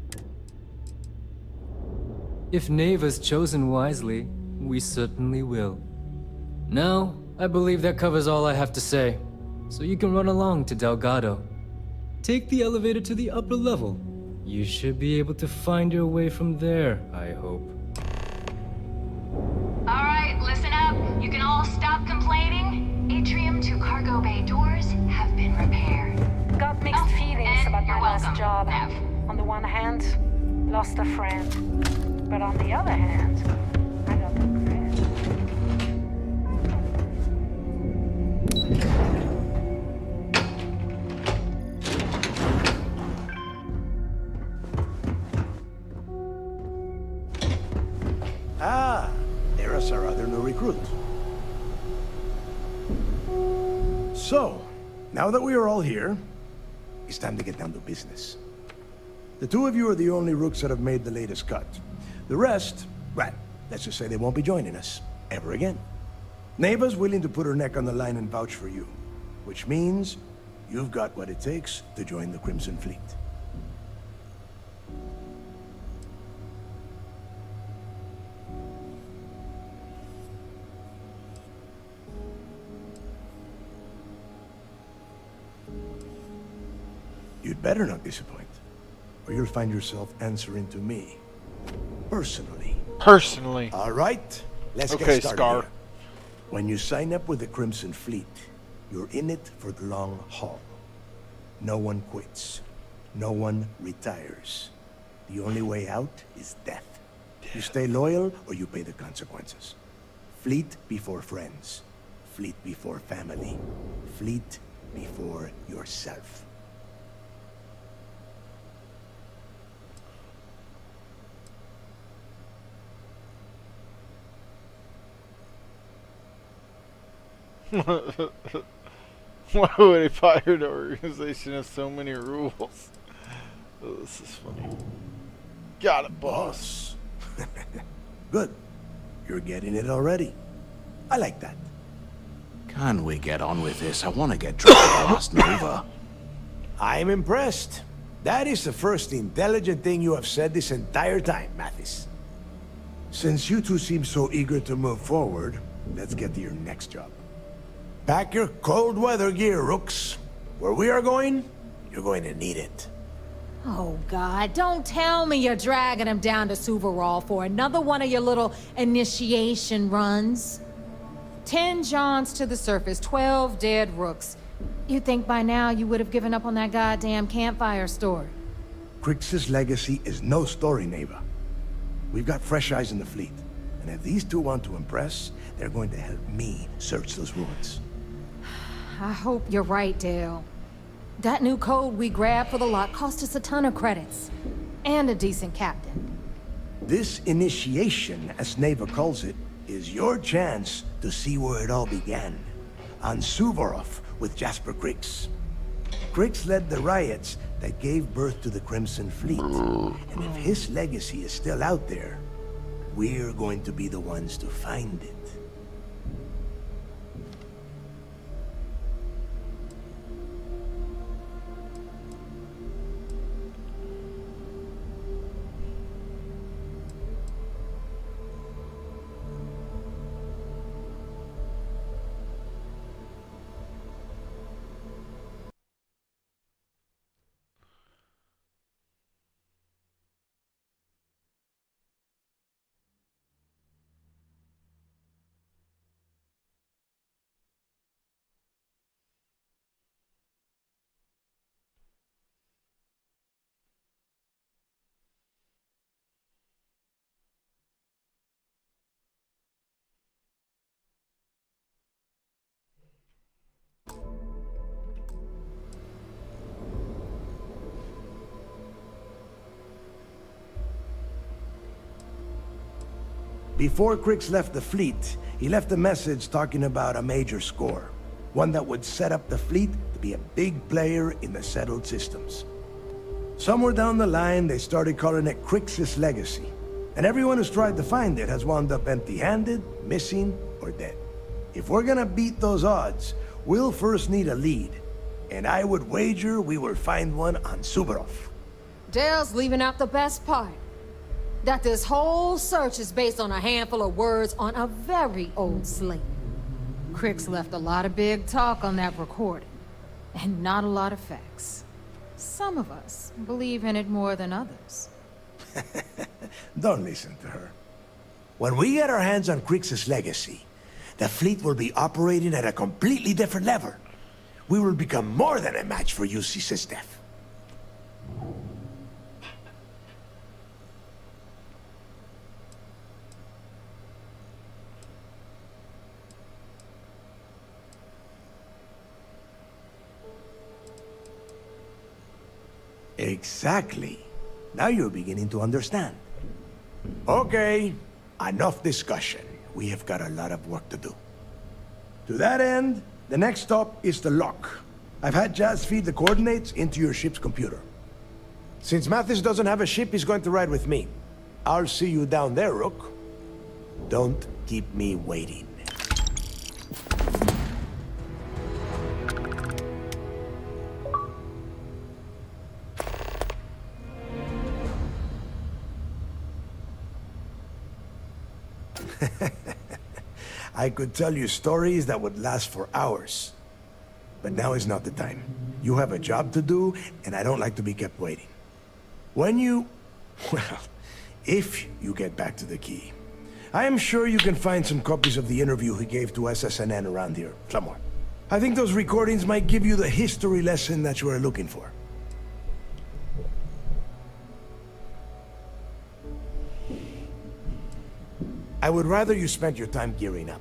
if Neva's chosen wisely, we certainly will. Now, I believe that covers all I have to say, so you can run along to Delgado. Take the elevator to the upper level. You should be able to find your way from there, I hope. Alright, listen up. You can all stop complaining. Atrium to cargo bay doors have been repaired. Got mixed feelings about my last welcome, job. Nev. On the one hand, lost a friend. But on the other hand, I got the credit. recruit. So, now that we are all here, it's time to get down to business. The two of you are the only rooks that have made the latest cut. The rest, well, let's just say they won't be joining us ever again. Neva's willing to put her neck on the line and vouch for you, which means you've got what it takes to join the Crimson Fleet. You'd better not disappoint, or you'll find yourself answering to me. Personally. Personally. All right, let's okay, get started Scar. here. When you sign up with the Crimson Fleet, you're in it for the long haul. No one quits. No one retires. The only way out is death. You stay loyal or you pay the consequences. Fleet before friends. Fleet before family. Fleet before yourself. Why would a pirate organization have so many rules? Oh, this is funny. Got it, boss. Good. You're getting it already. I like that. Can we get on with this? I want to get lost, Nova. I'm impressed. That is the first intelligent thing you have said this entire time, Mathis. Since you two seem so eager to move forward, let's get to your next job. Pack your cold weather gear, Rooks. Where we are going, you're going to need it. Oh, God, don't tell me you're dragging him down to Suvarol for another one of your little initiation runs. 10 Johns to the surface, 12 dead Rooks. You'd think by now you would have given up on that goddamn campfire story. Crix's legacy is no story, Neva. We've got fresh eyes in the fleet. And if these two want to impress, they're going to help me search those ruins. I hope you're right, Dale. That new code we grabbed for the lot cost us a ton of credits. And a decent captain. This initiation, as Neva calls it, is your chance to see where it all began. On Suvorov with Jasper Crix. Crix led the riots that gave birth to the Crimson Fleet. And if his legacy is still out there, we're going to be the ones to find it. Before Crix left the fleet, he left a message talking about a major score. One that would set up the fleet to be a big player in the settled systems. Somewhere down the line, they started calling it Crix's legacy. And everyone who's tried to find it has wound up empty-handed, missing, or dead. If we're gonna beat those odds, we'll first need a lead. And I would wager we will find one on Suvorov. Dale's leaving out the best part. That this whole search is based on a handful of words on a very old slate. Crix left a lot of big talk on that recording, and not a lot of facts. Some of us believe in it more than others. Don't listen to her. When we get our hands on Crix's legacy, the fleet will be operating at a completely different level. We will become more than a match for UC Systef. Exactly. Now you're beginning to understand. Okay, enough discussion. we have got a lot of work to do. To that end, the next stop is the lock. I've had Jazz feed the coordinates into your ship's computer. Since Mathis doesn't have a ship, he's going to ride with me. I'll see you down there, Rook. Don't keep me waiting. I could tell you stories that would last for hours. But now is not the time. You have a job to do, and I don't like to be kept waiting. When you... well, if you get back to the key, I am sure you can find some copies of the interview he gave to SSNN around here, somewhere. I think those recordings might give you the history lesson that you are looking for. I would rather you spent your time gearing up.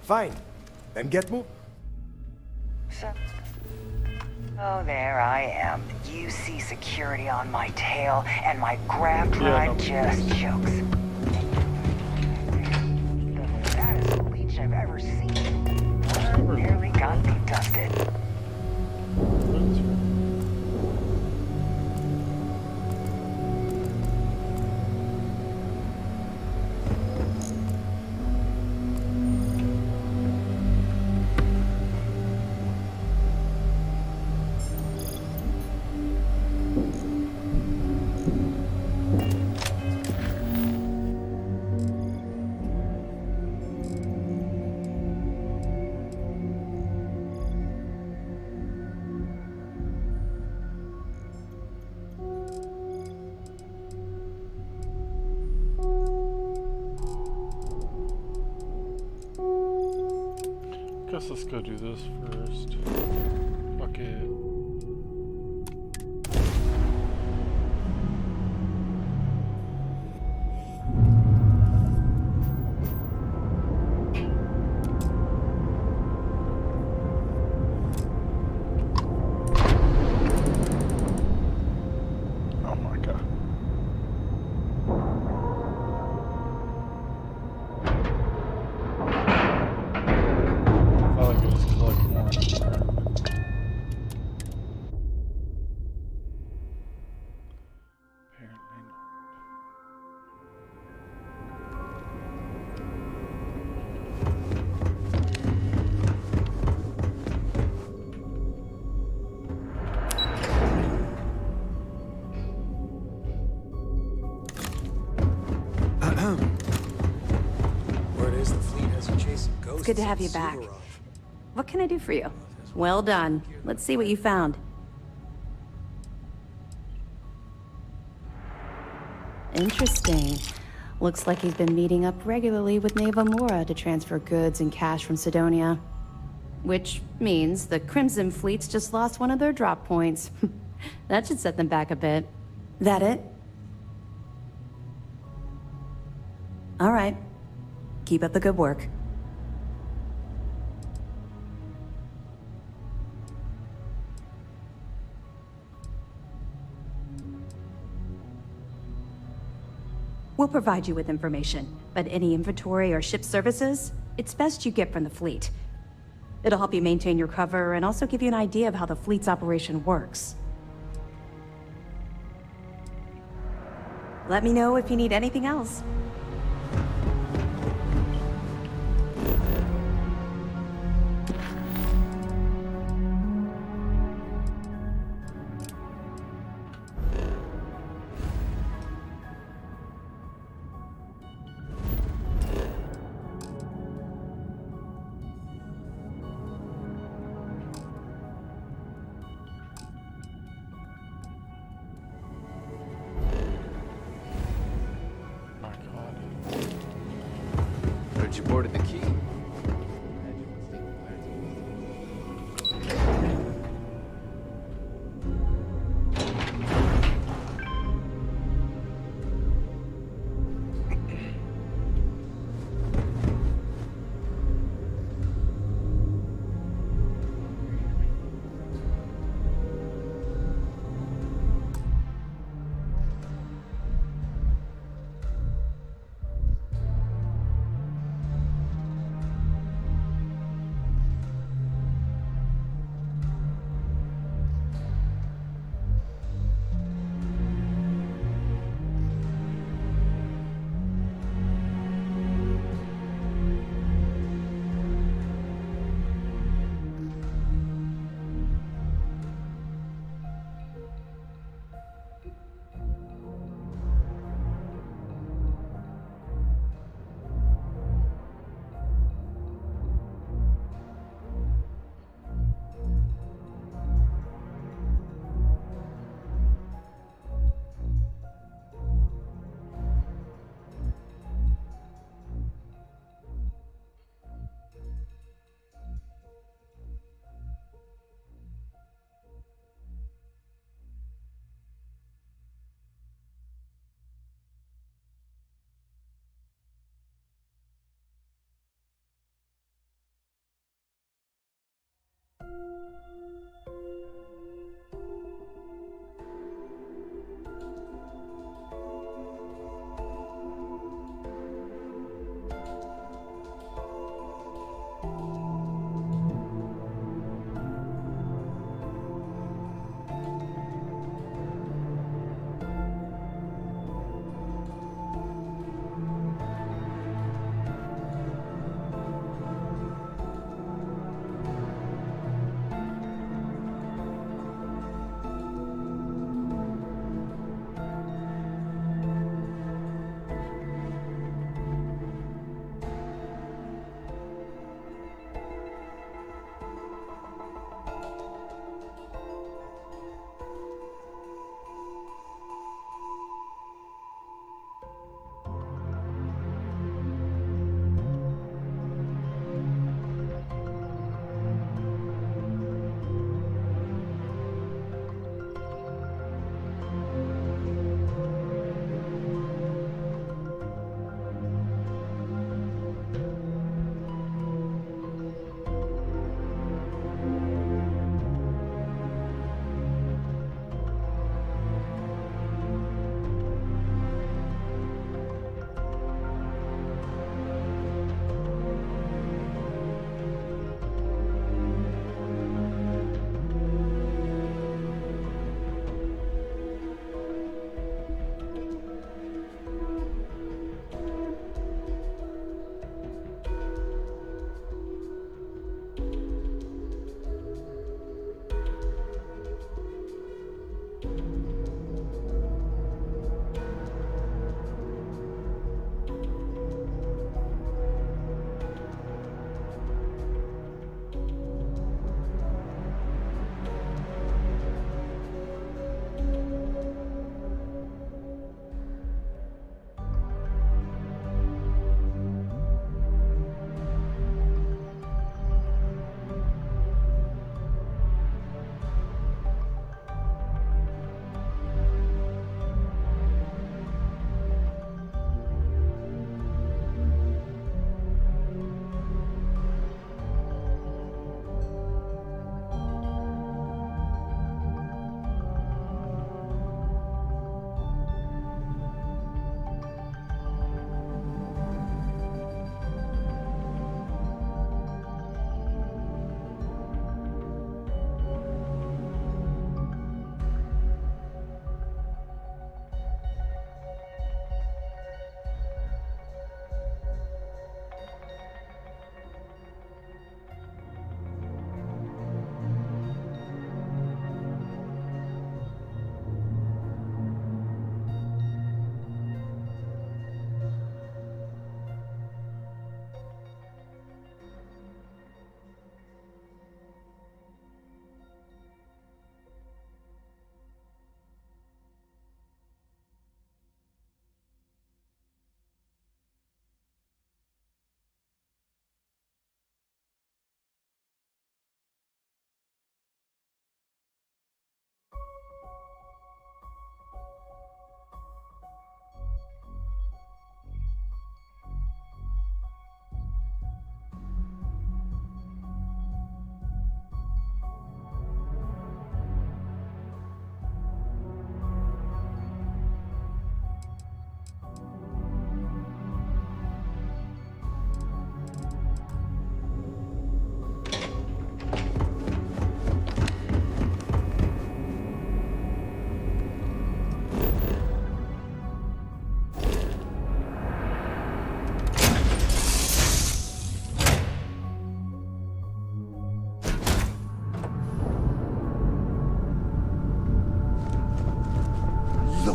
Fine. Then get moving. So there I am. You see security on my tail, and my graft ride just chokes. The fattest leech I've ever seen. Nearly got me dusted. Guess let's go do this first. Fuck it. Oh my god. Good to have you back. What can I do for you? Well done. Let's see what you found. Interesting. Looks like he's been meeting up regularly with Neva Mora to transfer goods and cash from Sidonia. Which means the Crimson Fleet's just lost one of their drop points. That should set them back a bit. That it? All right. Keep up the good work. We'll provide you with information, but any inventory or ship services, it's best you get from the fleet. It'll help you maintain your cover and also give you an idea of how the fleet's operation works. Let me know if you need anything else. You boarded the key.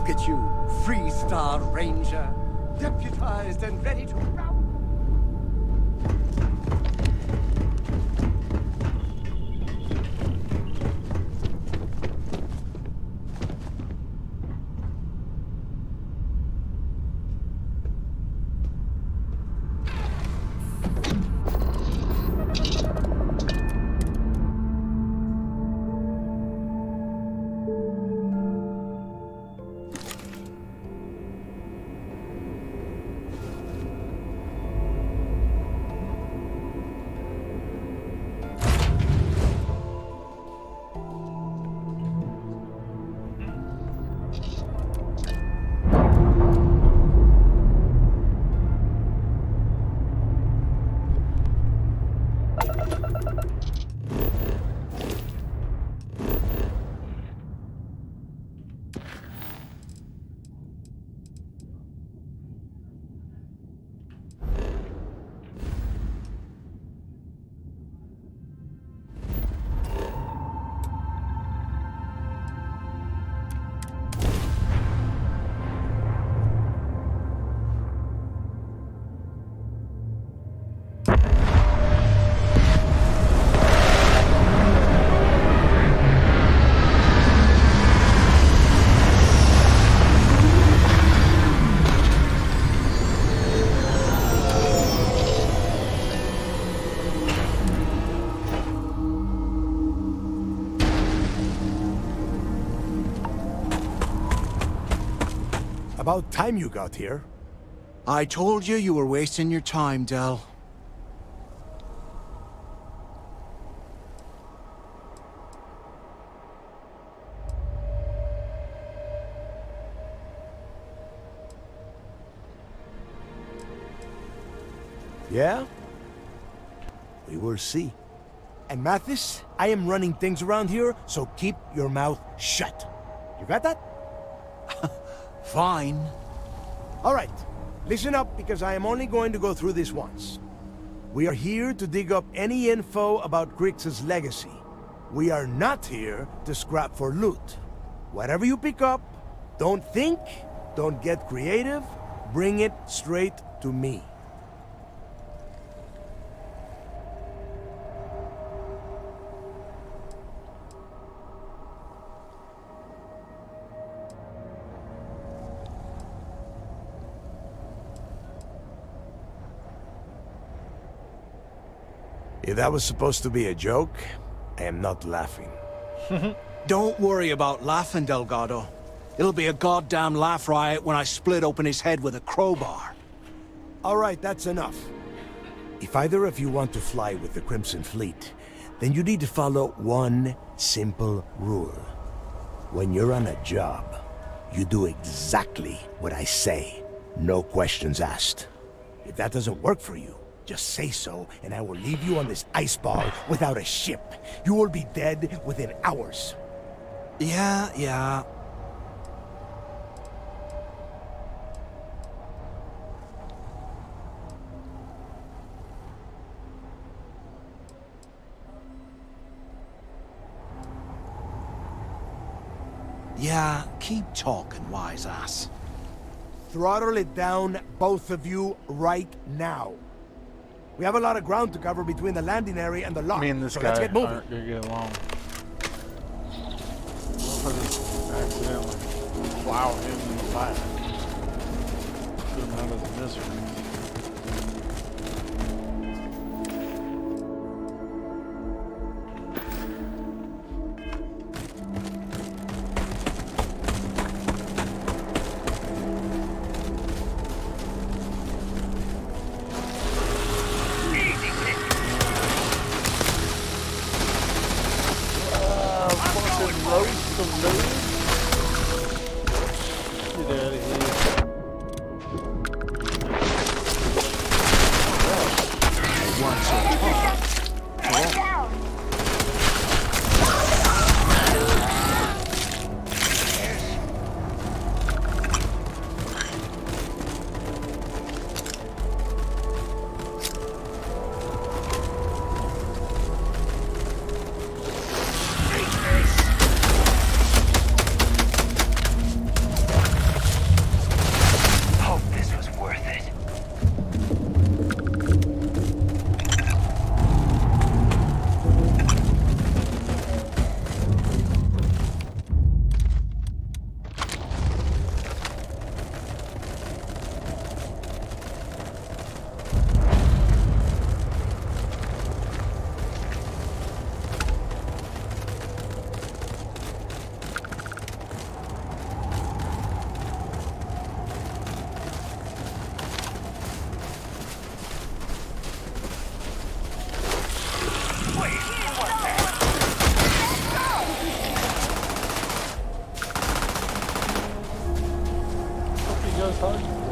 Look at you, Freestar Ranger, deputized and ready to rout. About time you got here. I told you you were wasting your time, Del. Yeah? We will see. And Mathis, I am running things around here, so keep your mouth shut. You got that? Fine. All right. Listen up, because I am only going to go through this once. We are here to dig up any info about Grix's legacy. We are not here to scrap for loot. Whatever you pick up, don't think, don't get creative, bring it straight to me. If that was supposed to be a joke, I am not laughing. Don't worry about laughing, Delgado. It'll be a goddamn laugh riot when I split open his head with a crowbar. All right, that's enough. If either of you want to fly with the Crimson Fleet, then you need to follow one simple rule. When you're on a job, you do exactly what I say. No questions asked. If that doesn't work for you, just say so, and I will leave you on this ice ball without a ship. You will be dead within hours. Yeah. Yeah, keep talking, wise ass. Throttle it down, both of you, right now. We have a lot of ground to cover between the landing area and the lock. Me and this so guy let's get moving. aren't gonna get along. What if I just accidentally plow him in the back? Put him out of the misery. guys hiding for?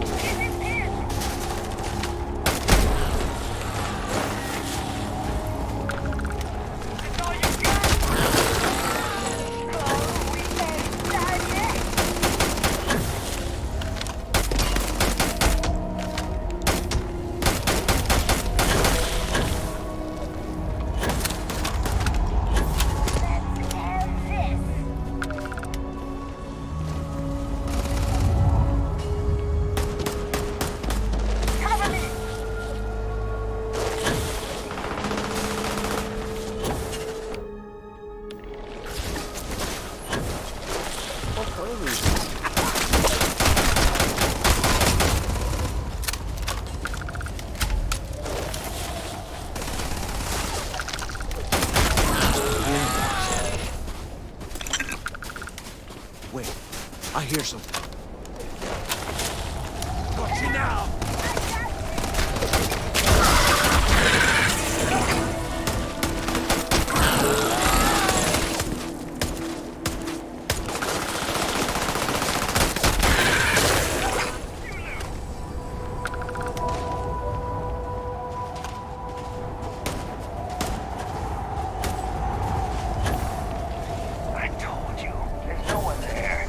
Wait, I hear something. Got you now! I told you, there's no one there.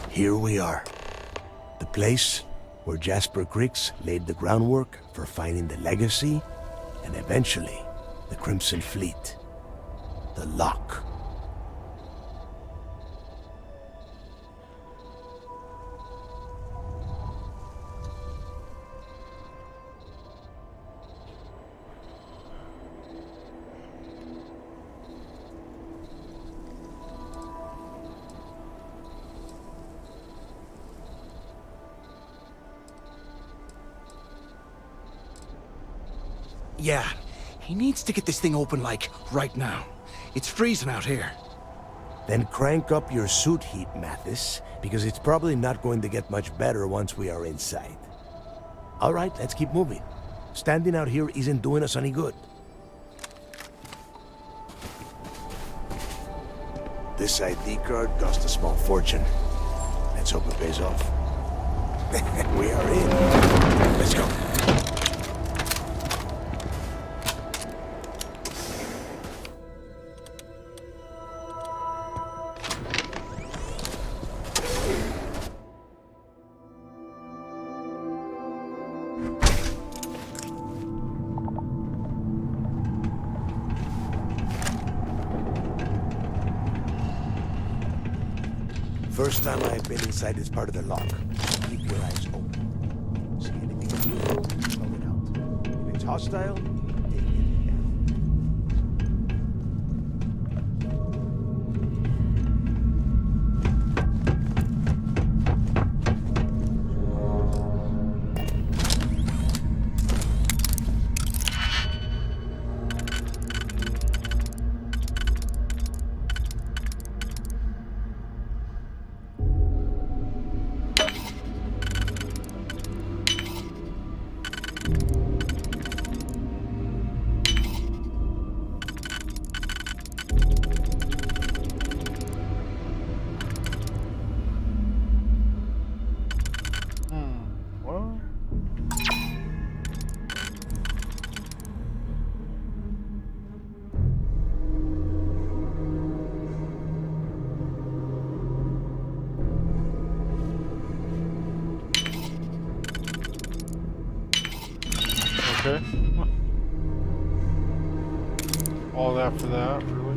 Here we are. The place where Jasper Griggs laid the groundwork for finding the legacy and eventually the Crimson Fleet. The Lock. Yeah, he needs to get this thing open, like, right now. It's freezing out here. Then crank up your suit heat, Mathis, because it's probably not going to get much better once we are inside. All right, let's keep moving. Standing out here isn't doing us any good. This ID card cost a small fortune. Let's hope it pays off. We are in. Let's go. First time I've been inside this part of the lock. Keep your eyes open. See anything unusual? Call it out. If it's hostile, take it down. Okay. All that for that, really?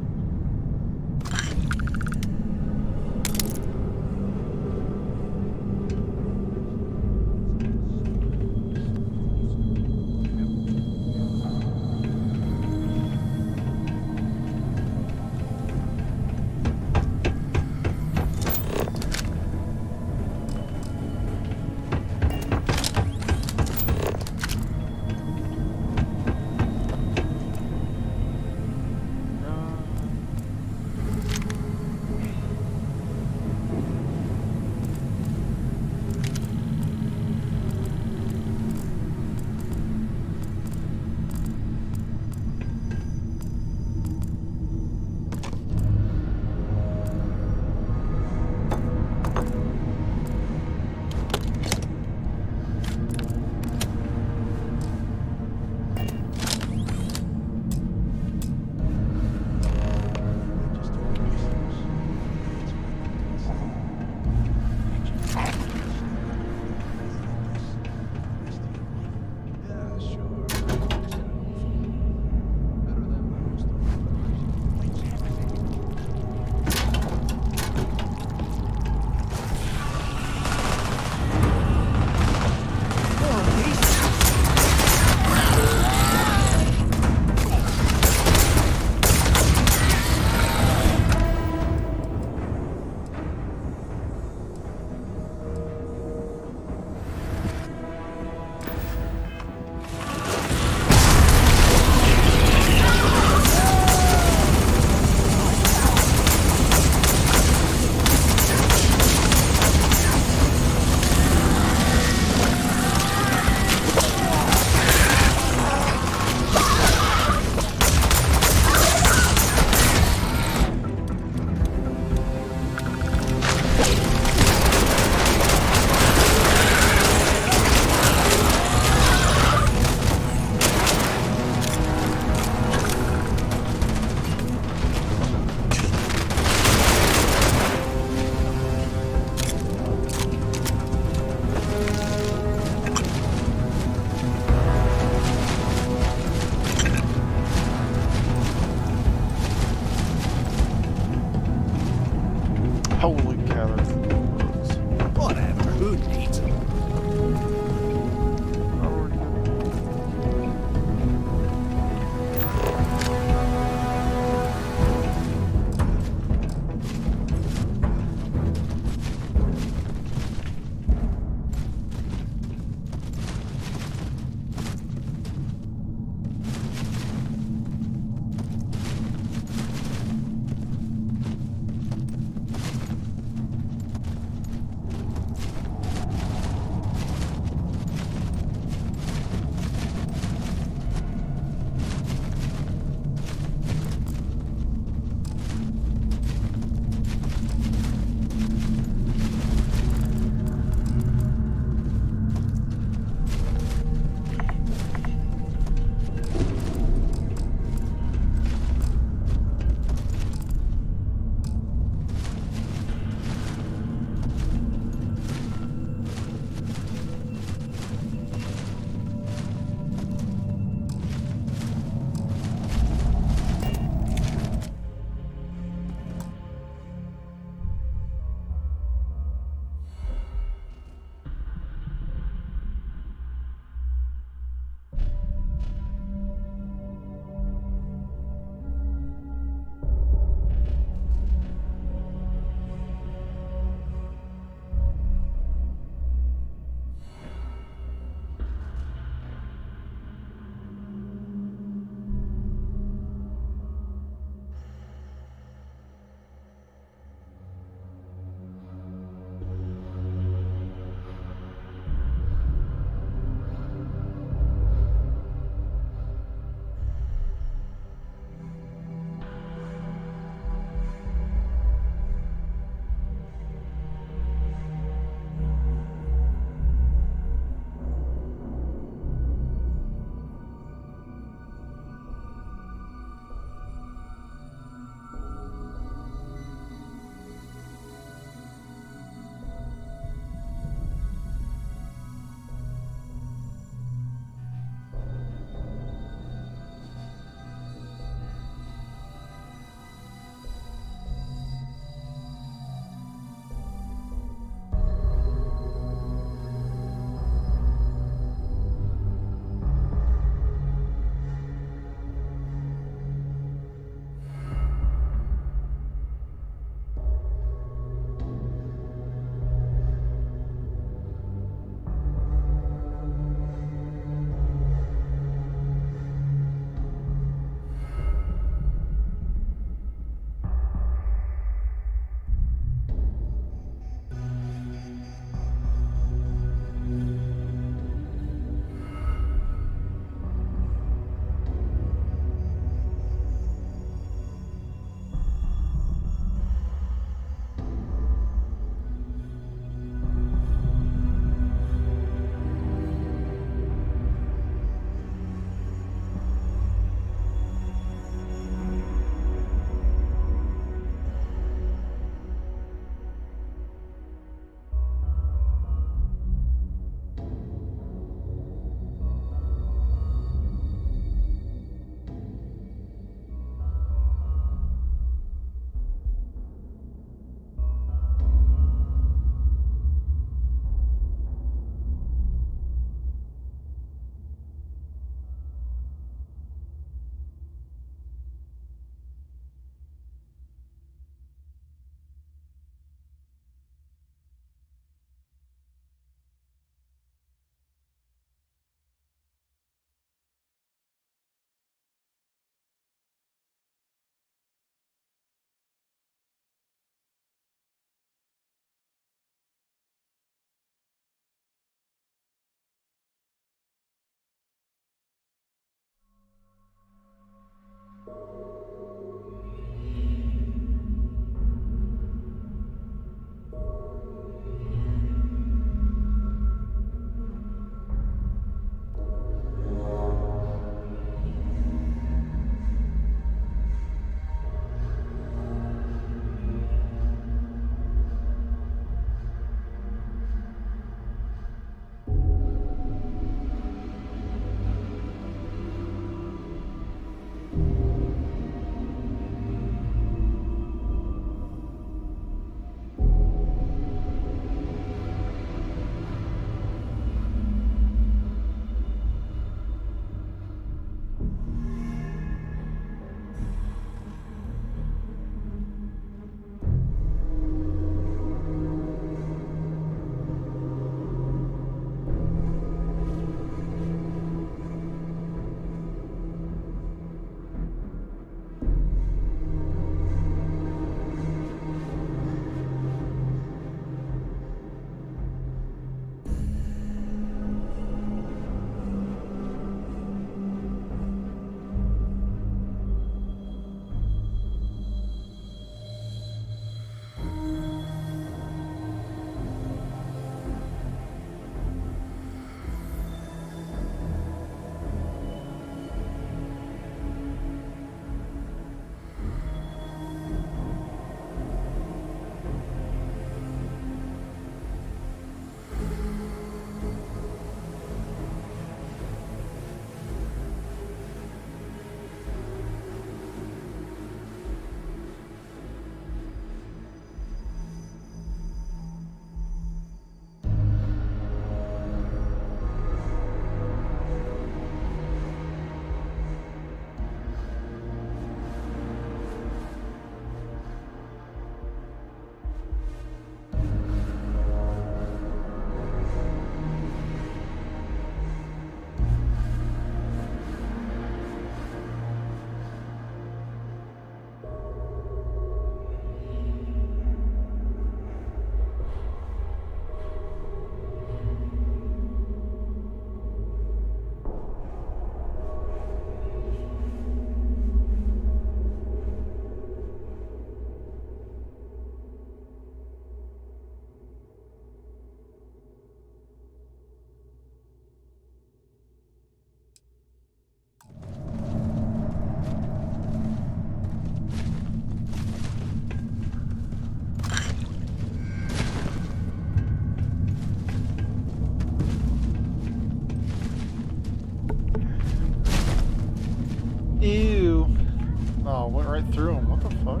went right through him. What the fuck?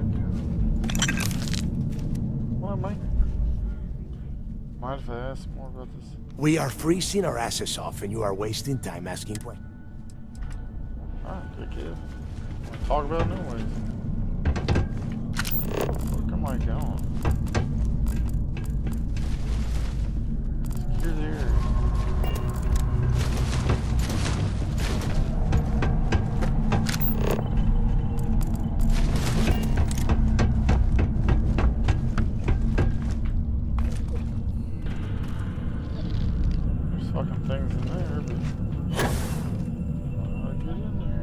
What am I? Mind if I ask more about this? We are freezing our asses off and you are wasting time asking questions. Alright, good kid. Wanna talk about it anyways. Where the fuck am I going? Secure the area. Fucking things in there, but I'll get in there.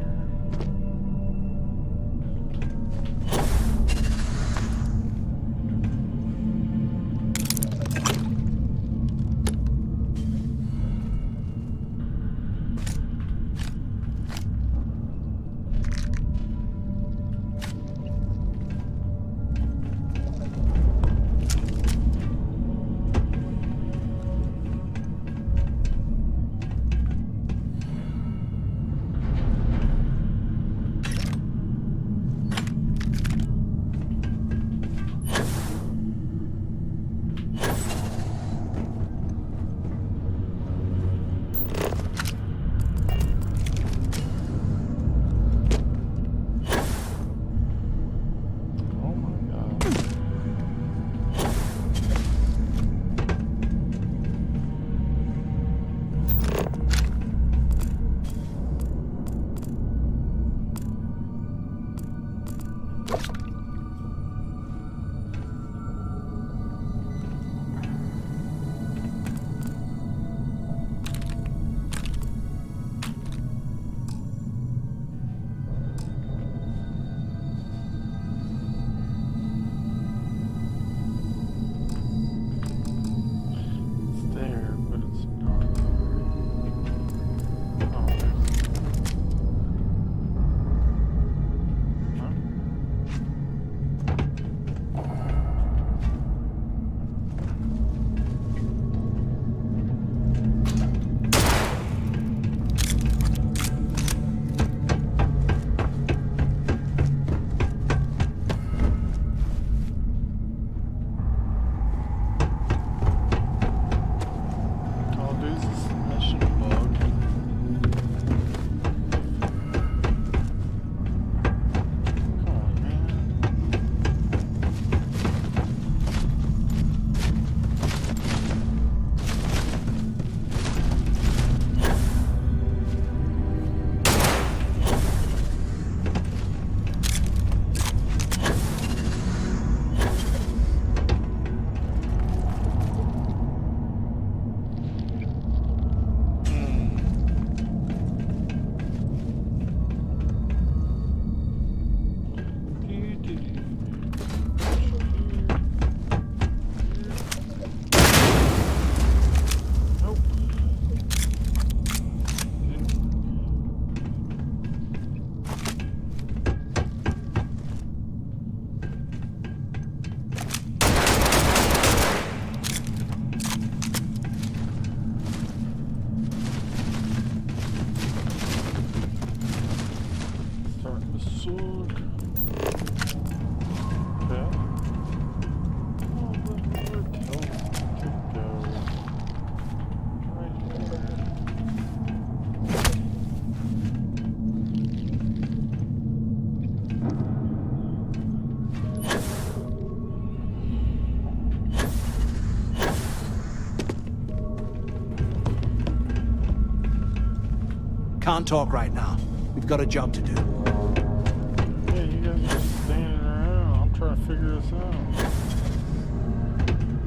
Can't talk right now. We've got a job to do. Yeah, you guys are just standing around. I'm trying to figure this out.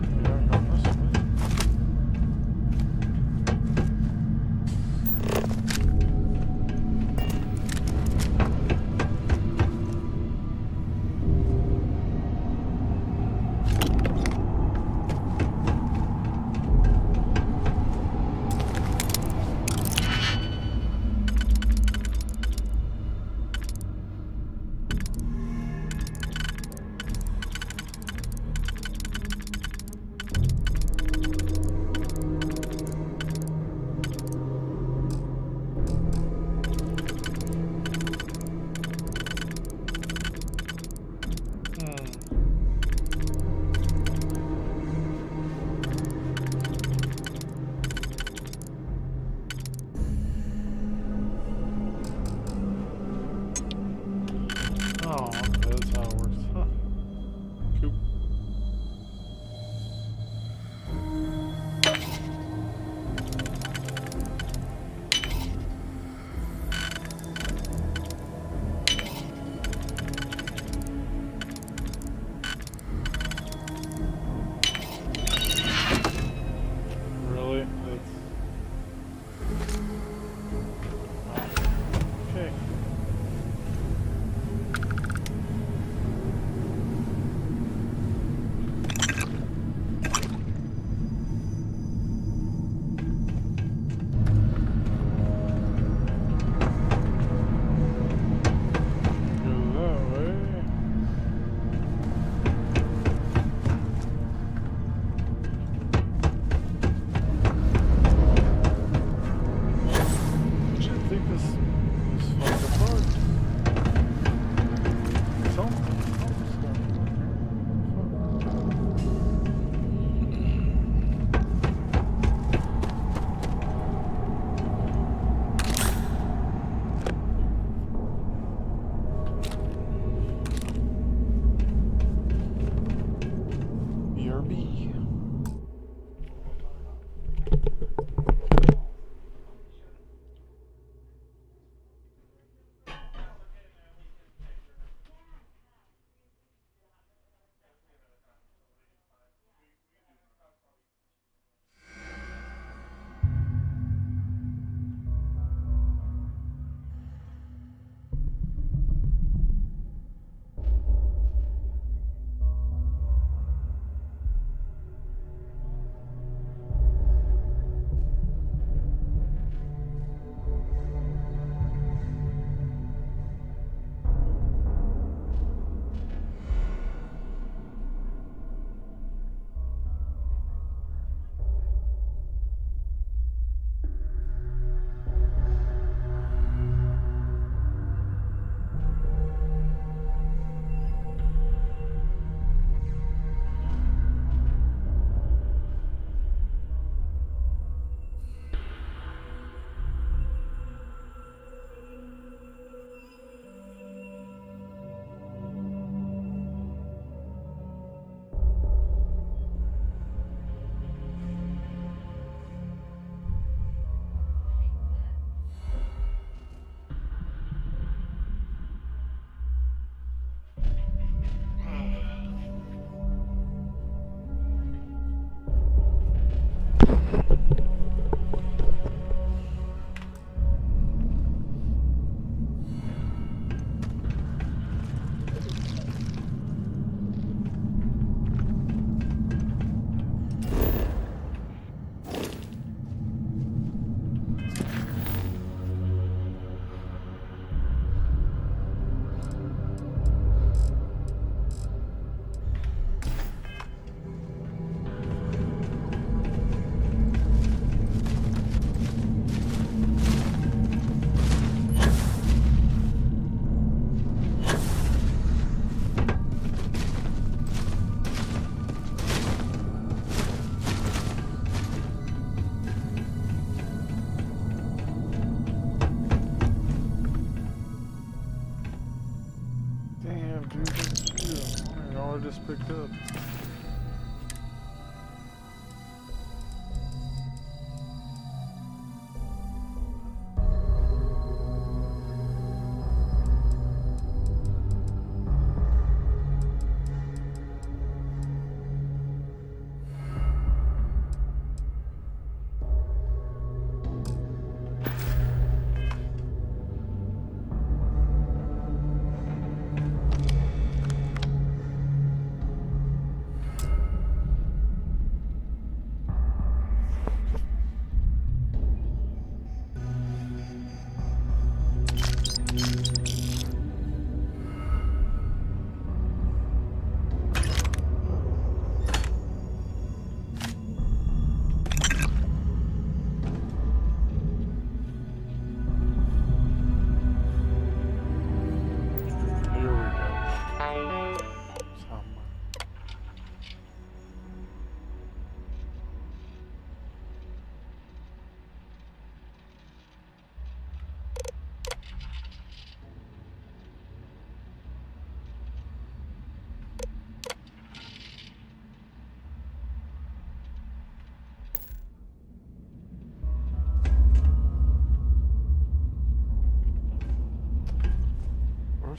You haven't gone this way. just picked up.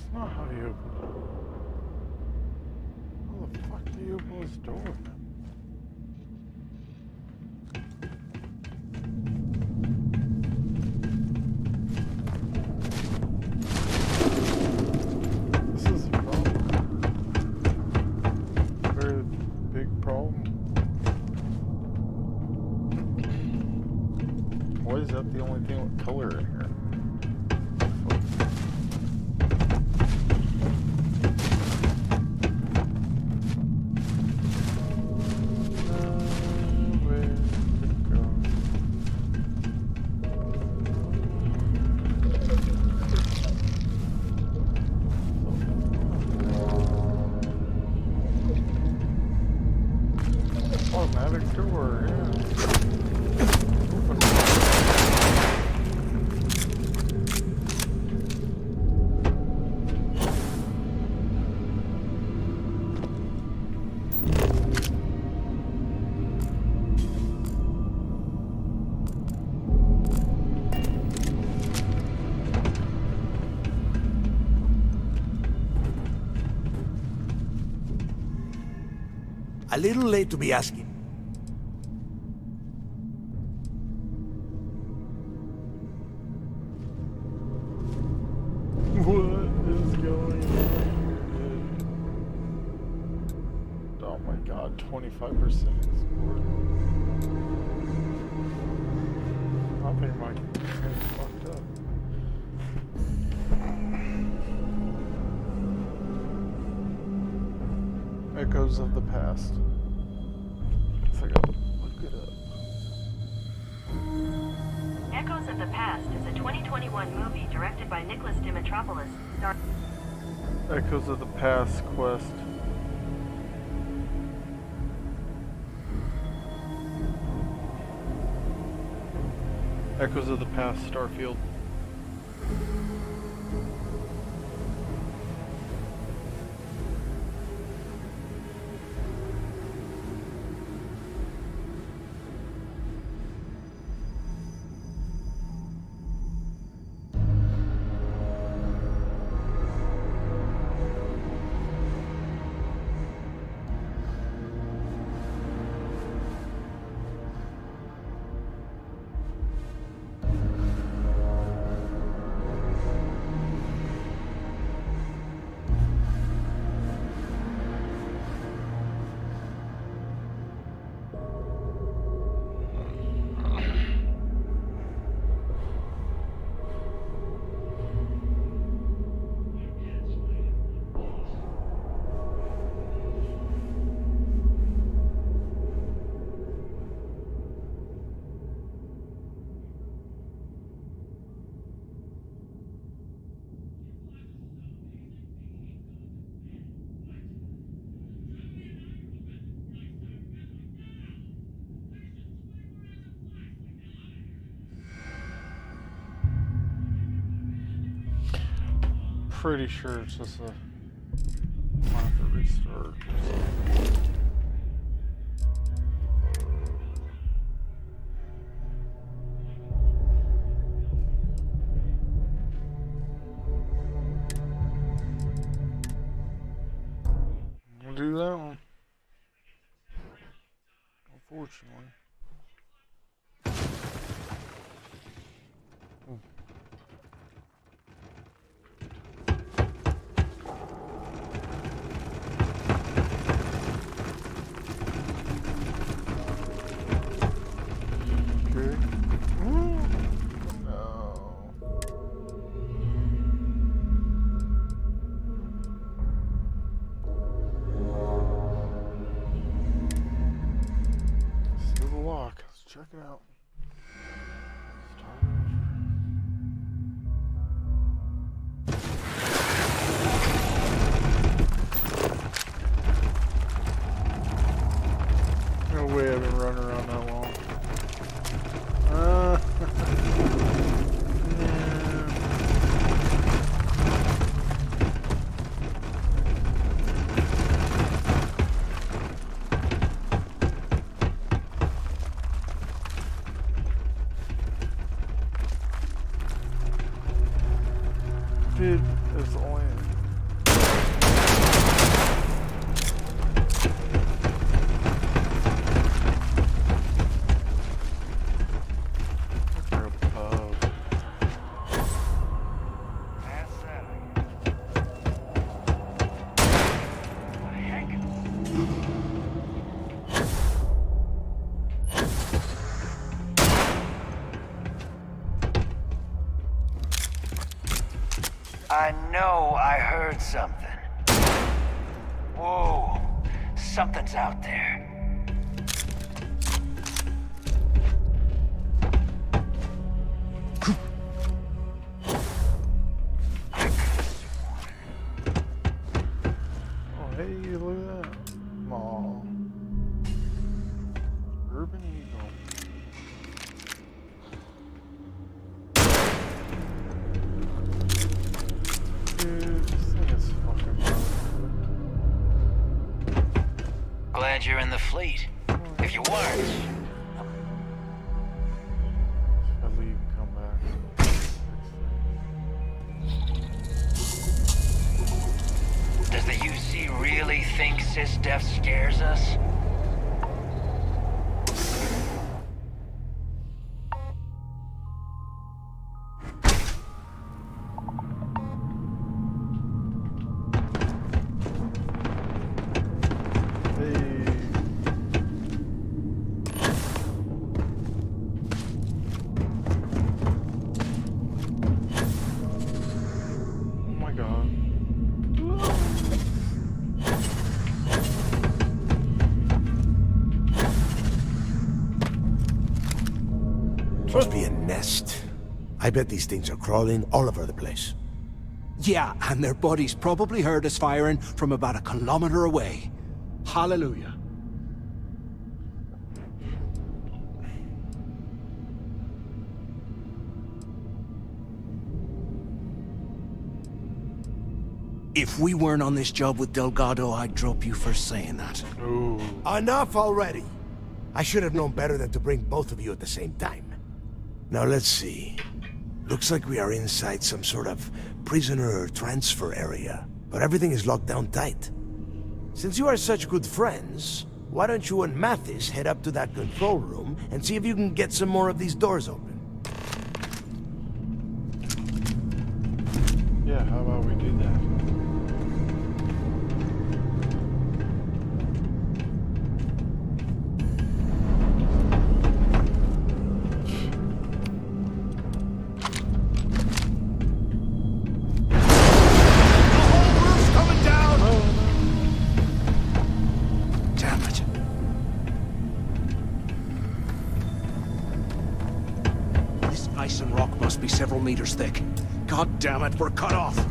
That's not how you open it. How the fuck do you open this door, man? This is a problem. Very big problem. Why is that the only thing with color in here? Automatic door, yeah. Open. A little late to be asking. What is going on? Oh my god, 25% is worth. I think my computer's fucked up. Echoes of the past. So I gotta look it up. Echoes of the Past is a 2021 movie directed by Nicholas Dimitropoulos. Echoes of the Past quest. Echoes of the Past, Starfield. Pretty sure it's just a have to restart. We'll do that one. Unfortunately. Check it out. No way I've been running around that long. Dude, there's only... I know I heard something. Whoa, something's out there. Oh, hey, look at that. Aw. Urban Eagle. Glad you're in the fleet. If you weren't... I leave and come back. Does the UC really think sysdef scares us? Must be a nest. I bet these things are crawling all over the place. Yeah, and their buddies probably heard us firing from about 1 kilometer away. Hallelujah. If we weren't on this job with Delgado, I'd drop you for saying that. Ooh. Enough already. I should have known better than to bring both of you at the same time. Now let's see. Looks like we are inside some sort of prisoner transfer area, but everything is locked down tight. Since you are such good friends, why don't you and Mathis head up to that control room and see if you can get some more of these doors open? Yeah, how about we do that? Be several meters thick. God damn it, we're cut off.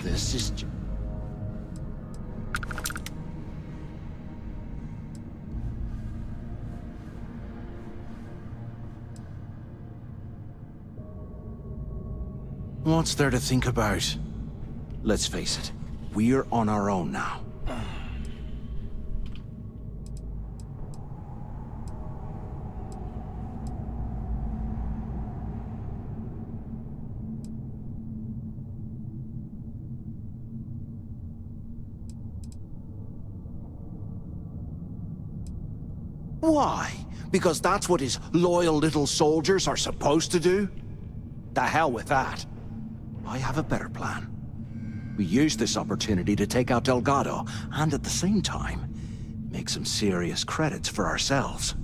This is... What's there to think about? Let's face it, we're on our own now. Why? Because that's what his loyal little soldiers are supposed to do? The hell with that. I have a better plan. We use this opportunity to take out Delgado, and at the same time, make some serious credits for ourselves.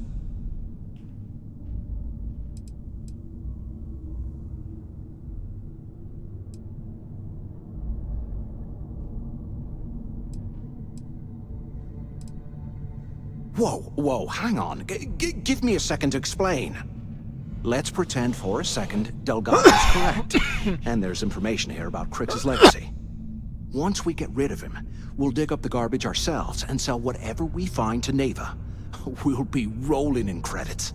Whoa, hang on. Give me a second to explain. Let's pretend for a second Delgado's correct. And there's information here about Crix's legacy. Once we get rid of him, we'll dig up the garbage ourselves and sell whatever we find to Neva. We'll be rolling in credits.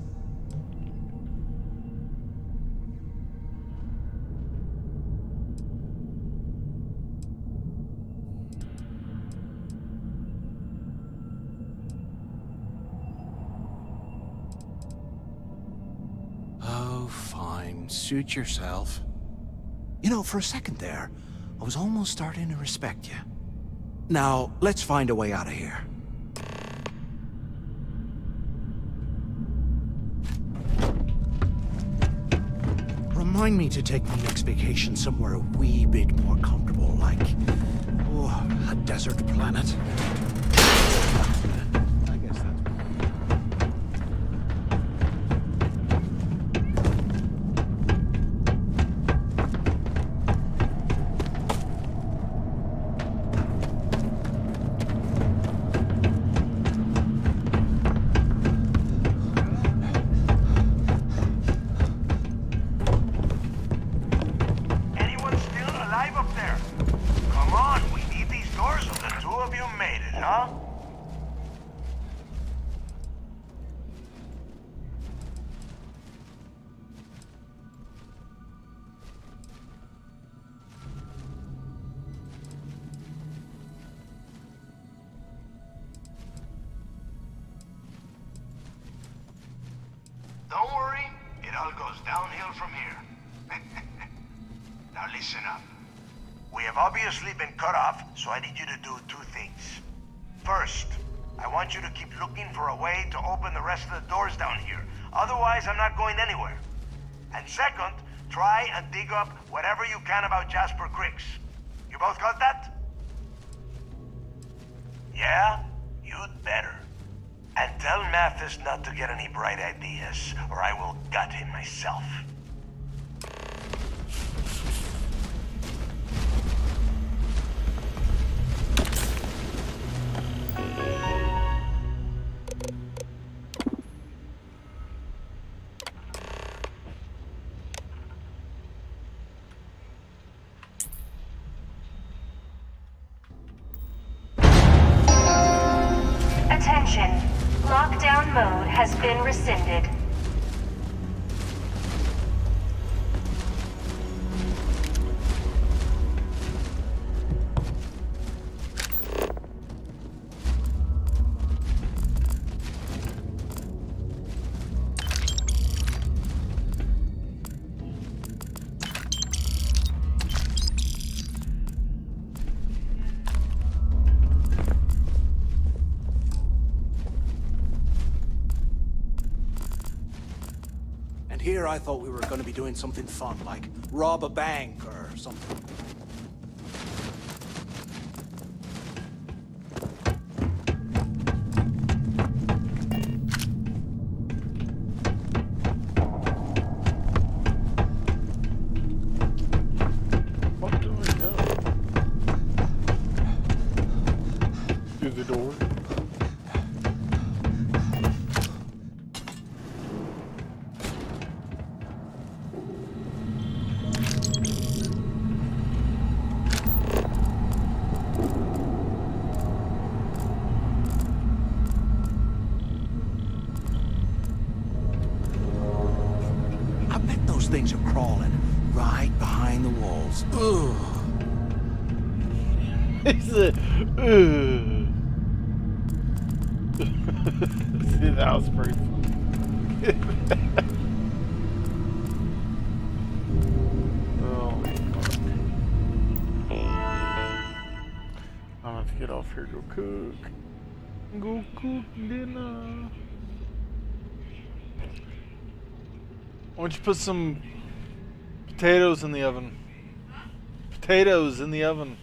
Suit yourself. You know, for a second there, I was almost starting to respect you. Now, let's find a way out of here. Remind me to take my next vacation somewhere a wee bit more comfortable, like, a desert planet. Don't worry, it all goes downhill from here. Now listen up. We have obviously been cut off, so I need you to do two things. First, I want you to keep looking for a way to open the rest of the doors down here. Otherwise, I'm not going anywhere. And second, try and dig up whatever you can about Jasper Cricks. You both got that? Yeah? You'd better. And tell Mathis not to get any bright ideas, or I will gut him myself. Attention. Lockdown mode has been rescinded. Here I thought we were going to be doing something fun, like rob a bank or something. What do I know? Through the door. Things are crawling right behind the walls. Ugh. He said, ugh. See, that was pretty funny. Oh my God. I'm gonna have to get off here and go cook. Go cook dinner. Why don't you put some potatoes in the oven? Potatoes in the oven.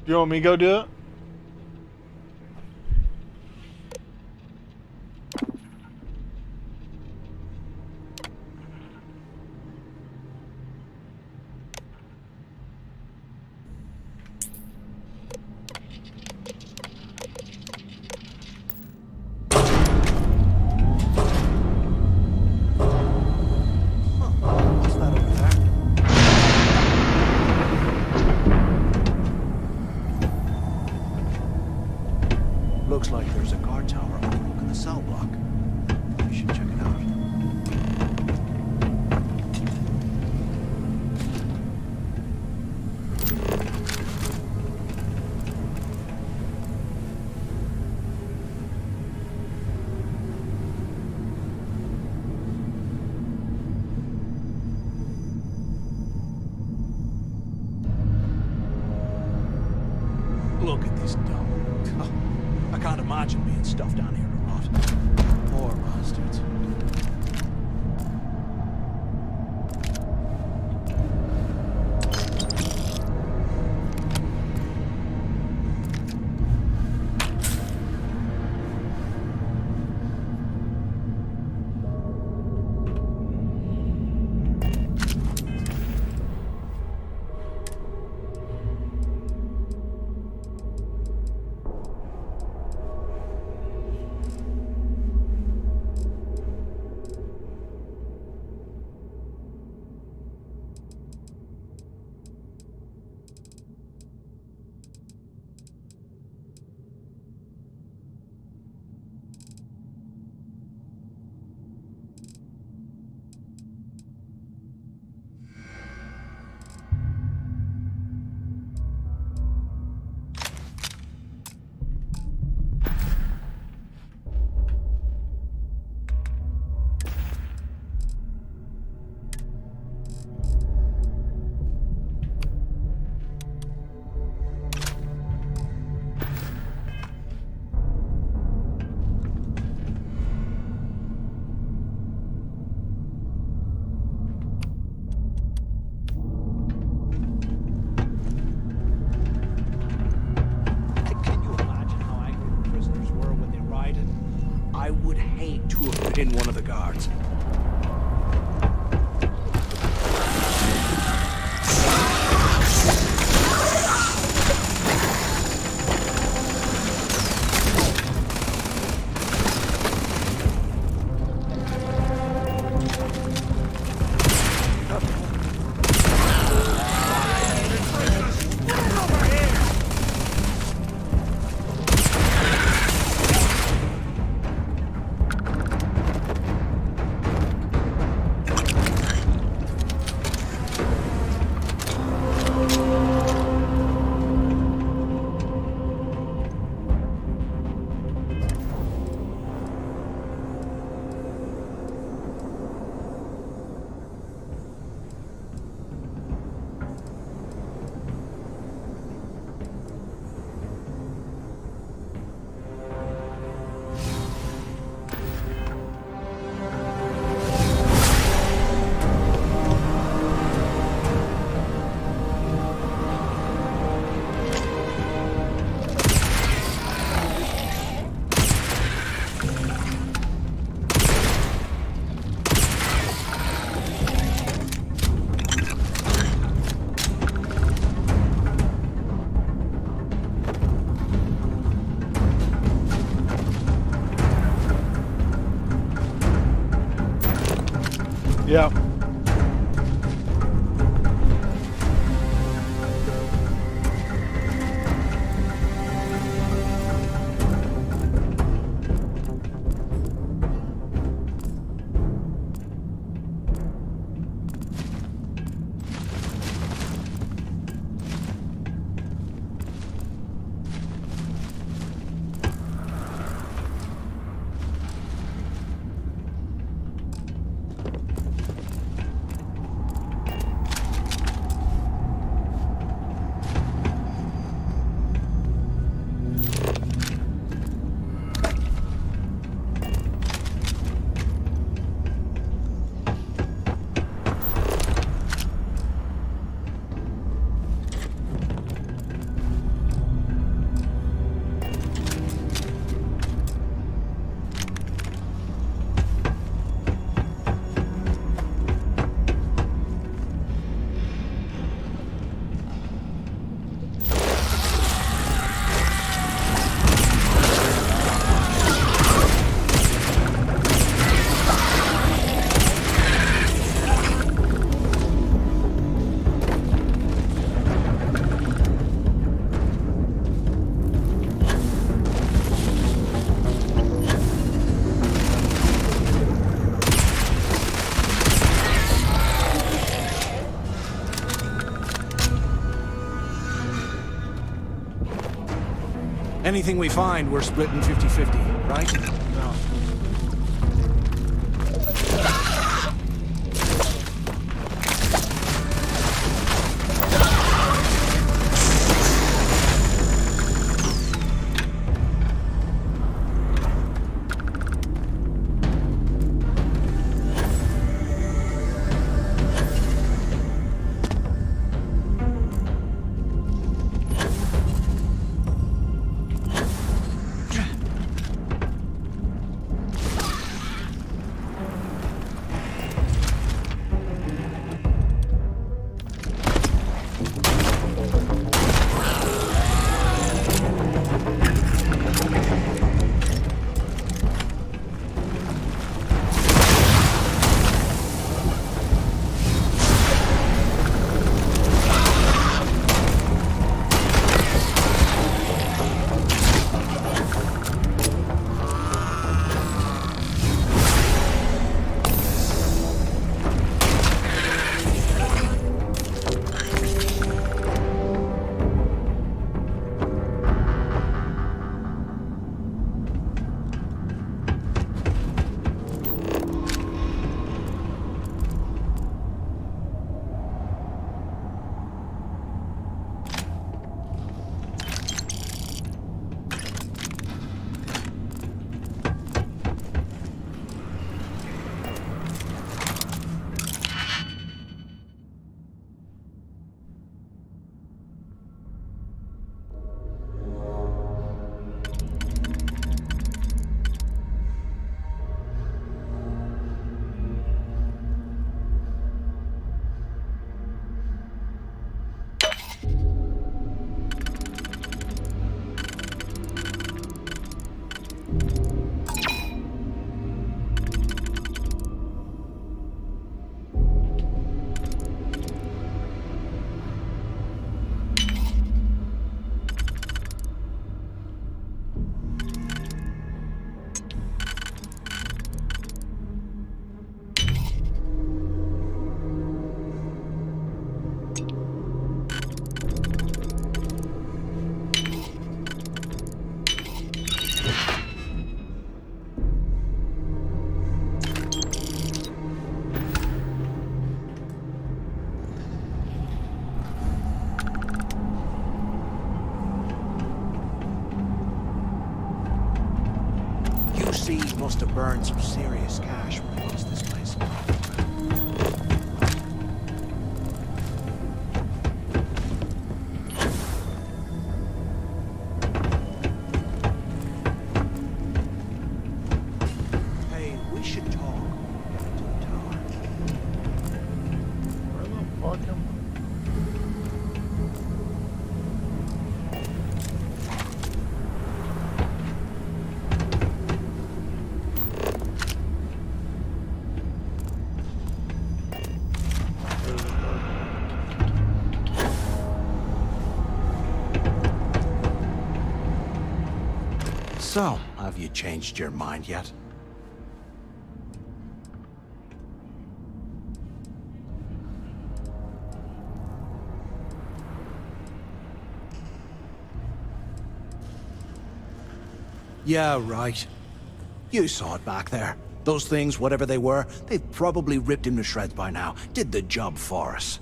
Do you want me to go do it? Looks like there's a guard tower overlooking the cell block. We should check it out. Look at this dump. I can't imagine being stuffed down here to rot. Poor bastards. pin one of the guards. Yeah. Anything we find, we're splitting 50-50, right? No. must have burned some serious cash when they lost this place. Hey, we should talk. Get to the tower. Where the fuck am I? So, have you changed your mind yet? Yeah, right. You saw it back there. Those things, whatever they were, they've probably ripped him to shreds by now. Did the job for us.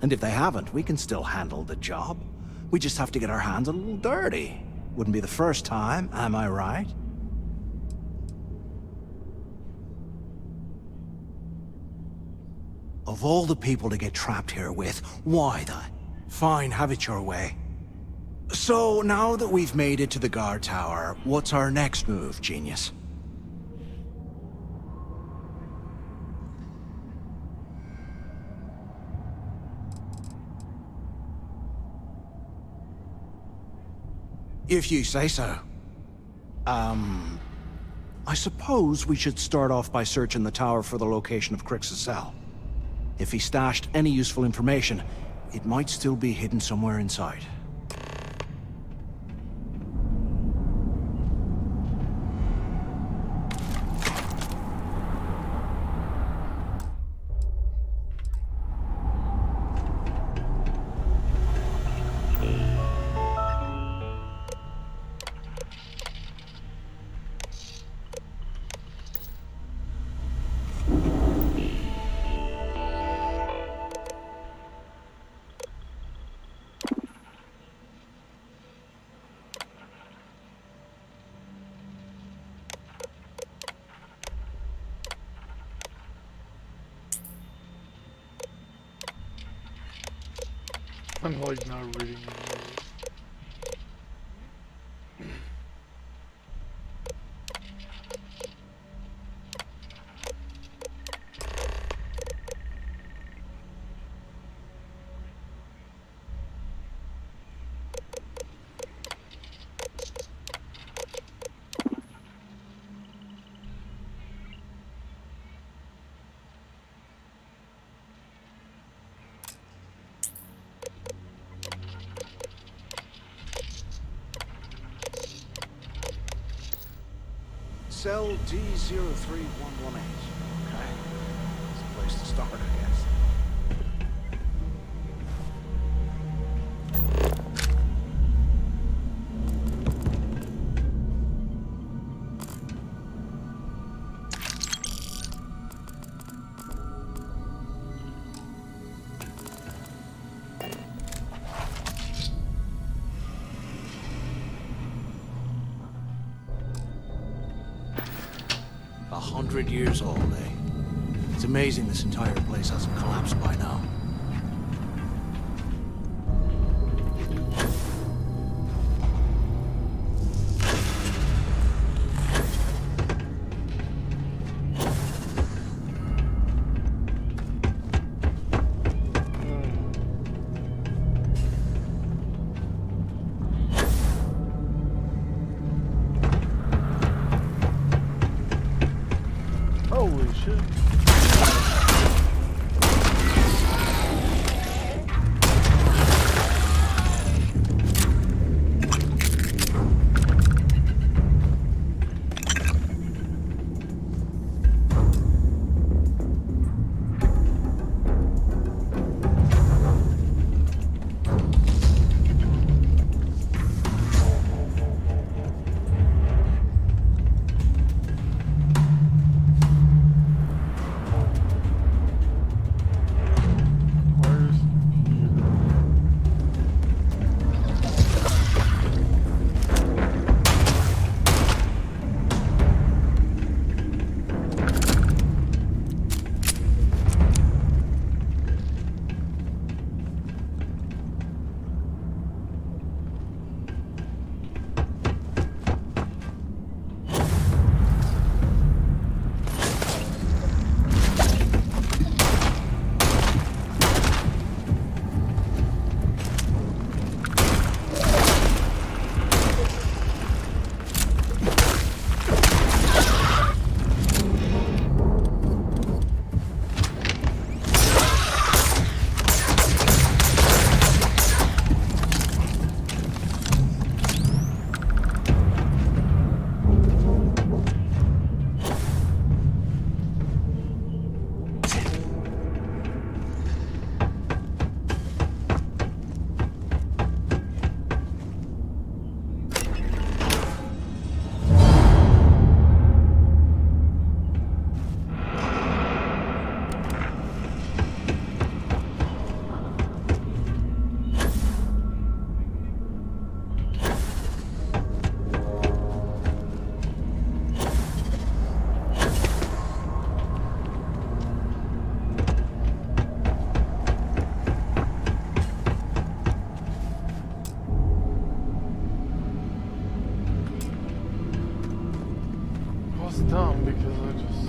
And if they haven't, we can still handle the job. We just have to get our hands a little dirty. Wouldn't be the first time, am I right? Of all the people to get trapped here with, why the... Fine, have it your way. So, now that we've made it to the guard tower, what's our next move, genius? If you say so. I suppose we should start off by searching the tower for the location of Crix's cell. If he stashed any useful information, it might still be hidden somewhere inside. I'm like not reading it. Cell D03118. Okay. That's a place to start, I guess. Years old, eh? It's amazing this entire place hasn't collapsed by now. Holy shit. It's dumb because I just...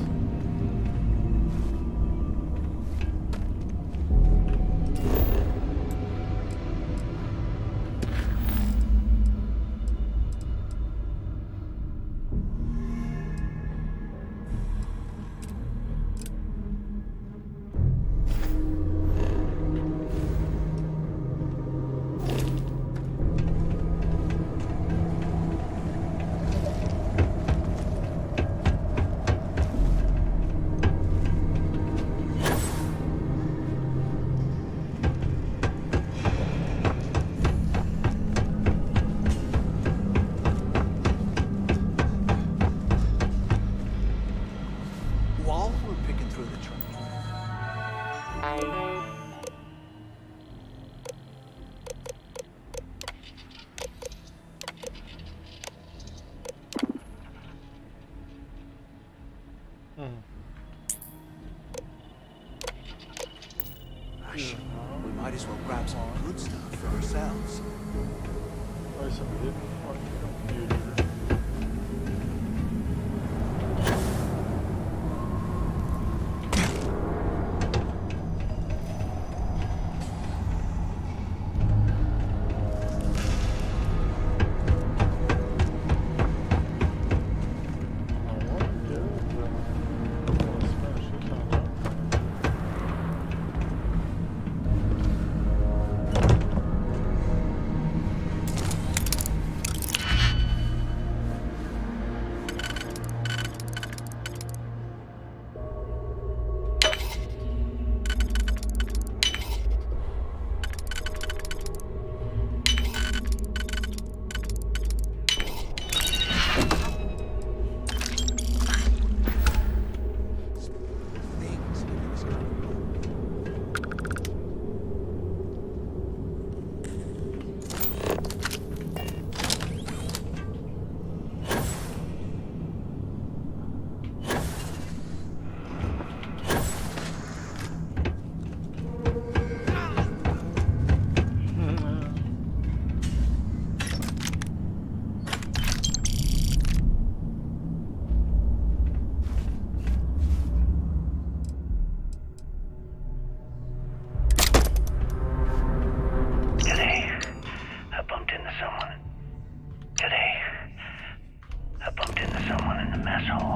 While we're picking through the truck. Gosh, we might as well grab some good stuff for ourselves. Or some hidden fucking computer.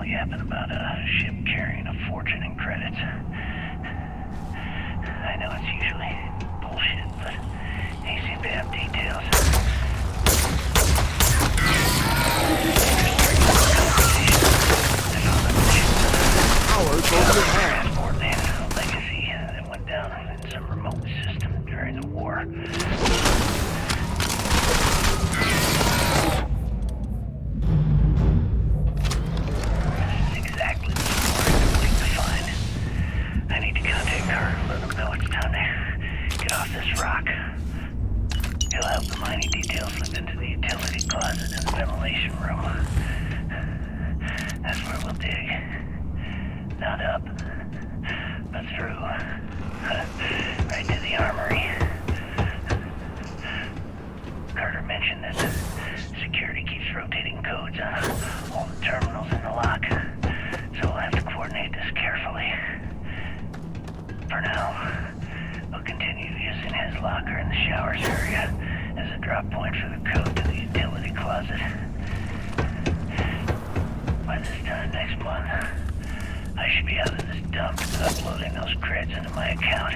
Yapping about a ship carrying a fortune in credits. I know it's usually bullshit, but they seem to have details. Hours over your head. Transport man, a legacy that went down in some remote system during the war. He'll help the mining details slip into the utility closet in the ventilation room. That's where we'll dig. Not up, but through. Right to the armory. Carter mentioned that security keeps rotating codes on all the terminals in the lock, so we'll have to coordinate this carefully. For now, we'll continue using his locker in the showers area as a drop point for the code to the utility closet. By this time next month, I should be out of this dump uploading those creds into my account.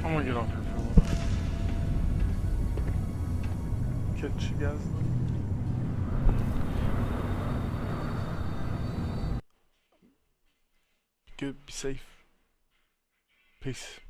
I'm gonna get off here for a little bit. Catch you guys later. Good, be safe. Peace.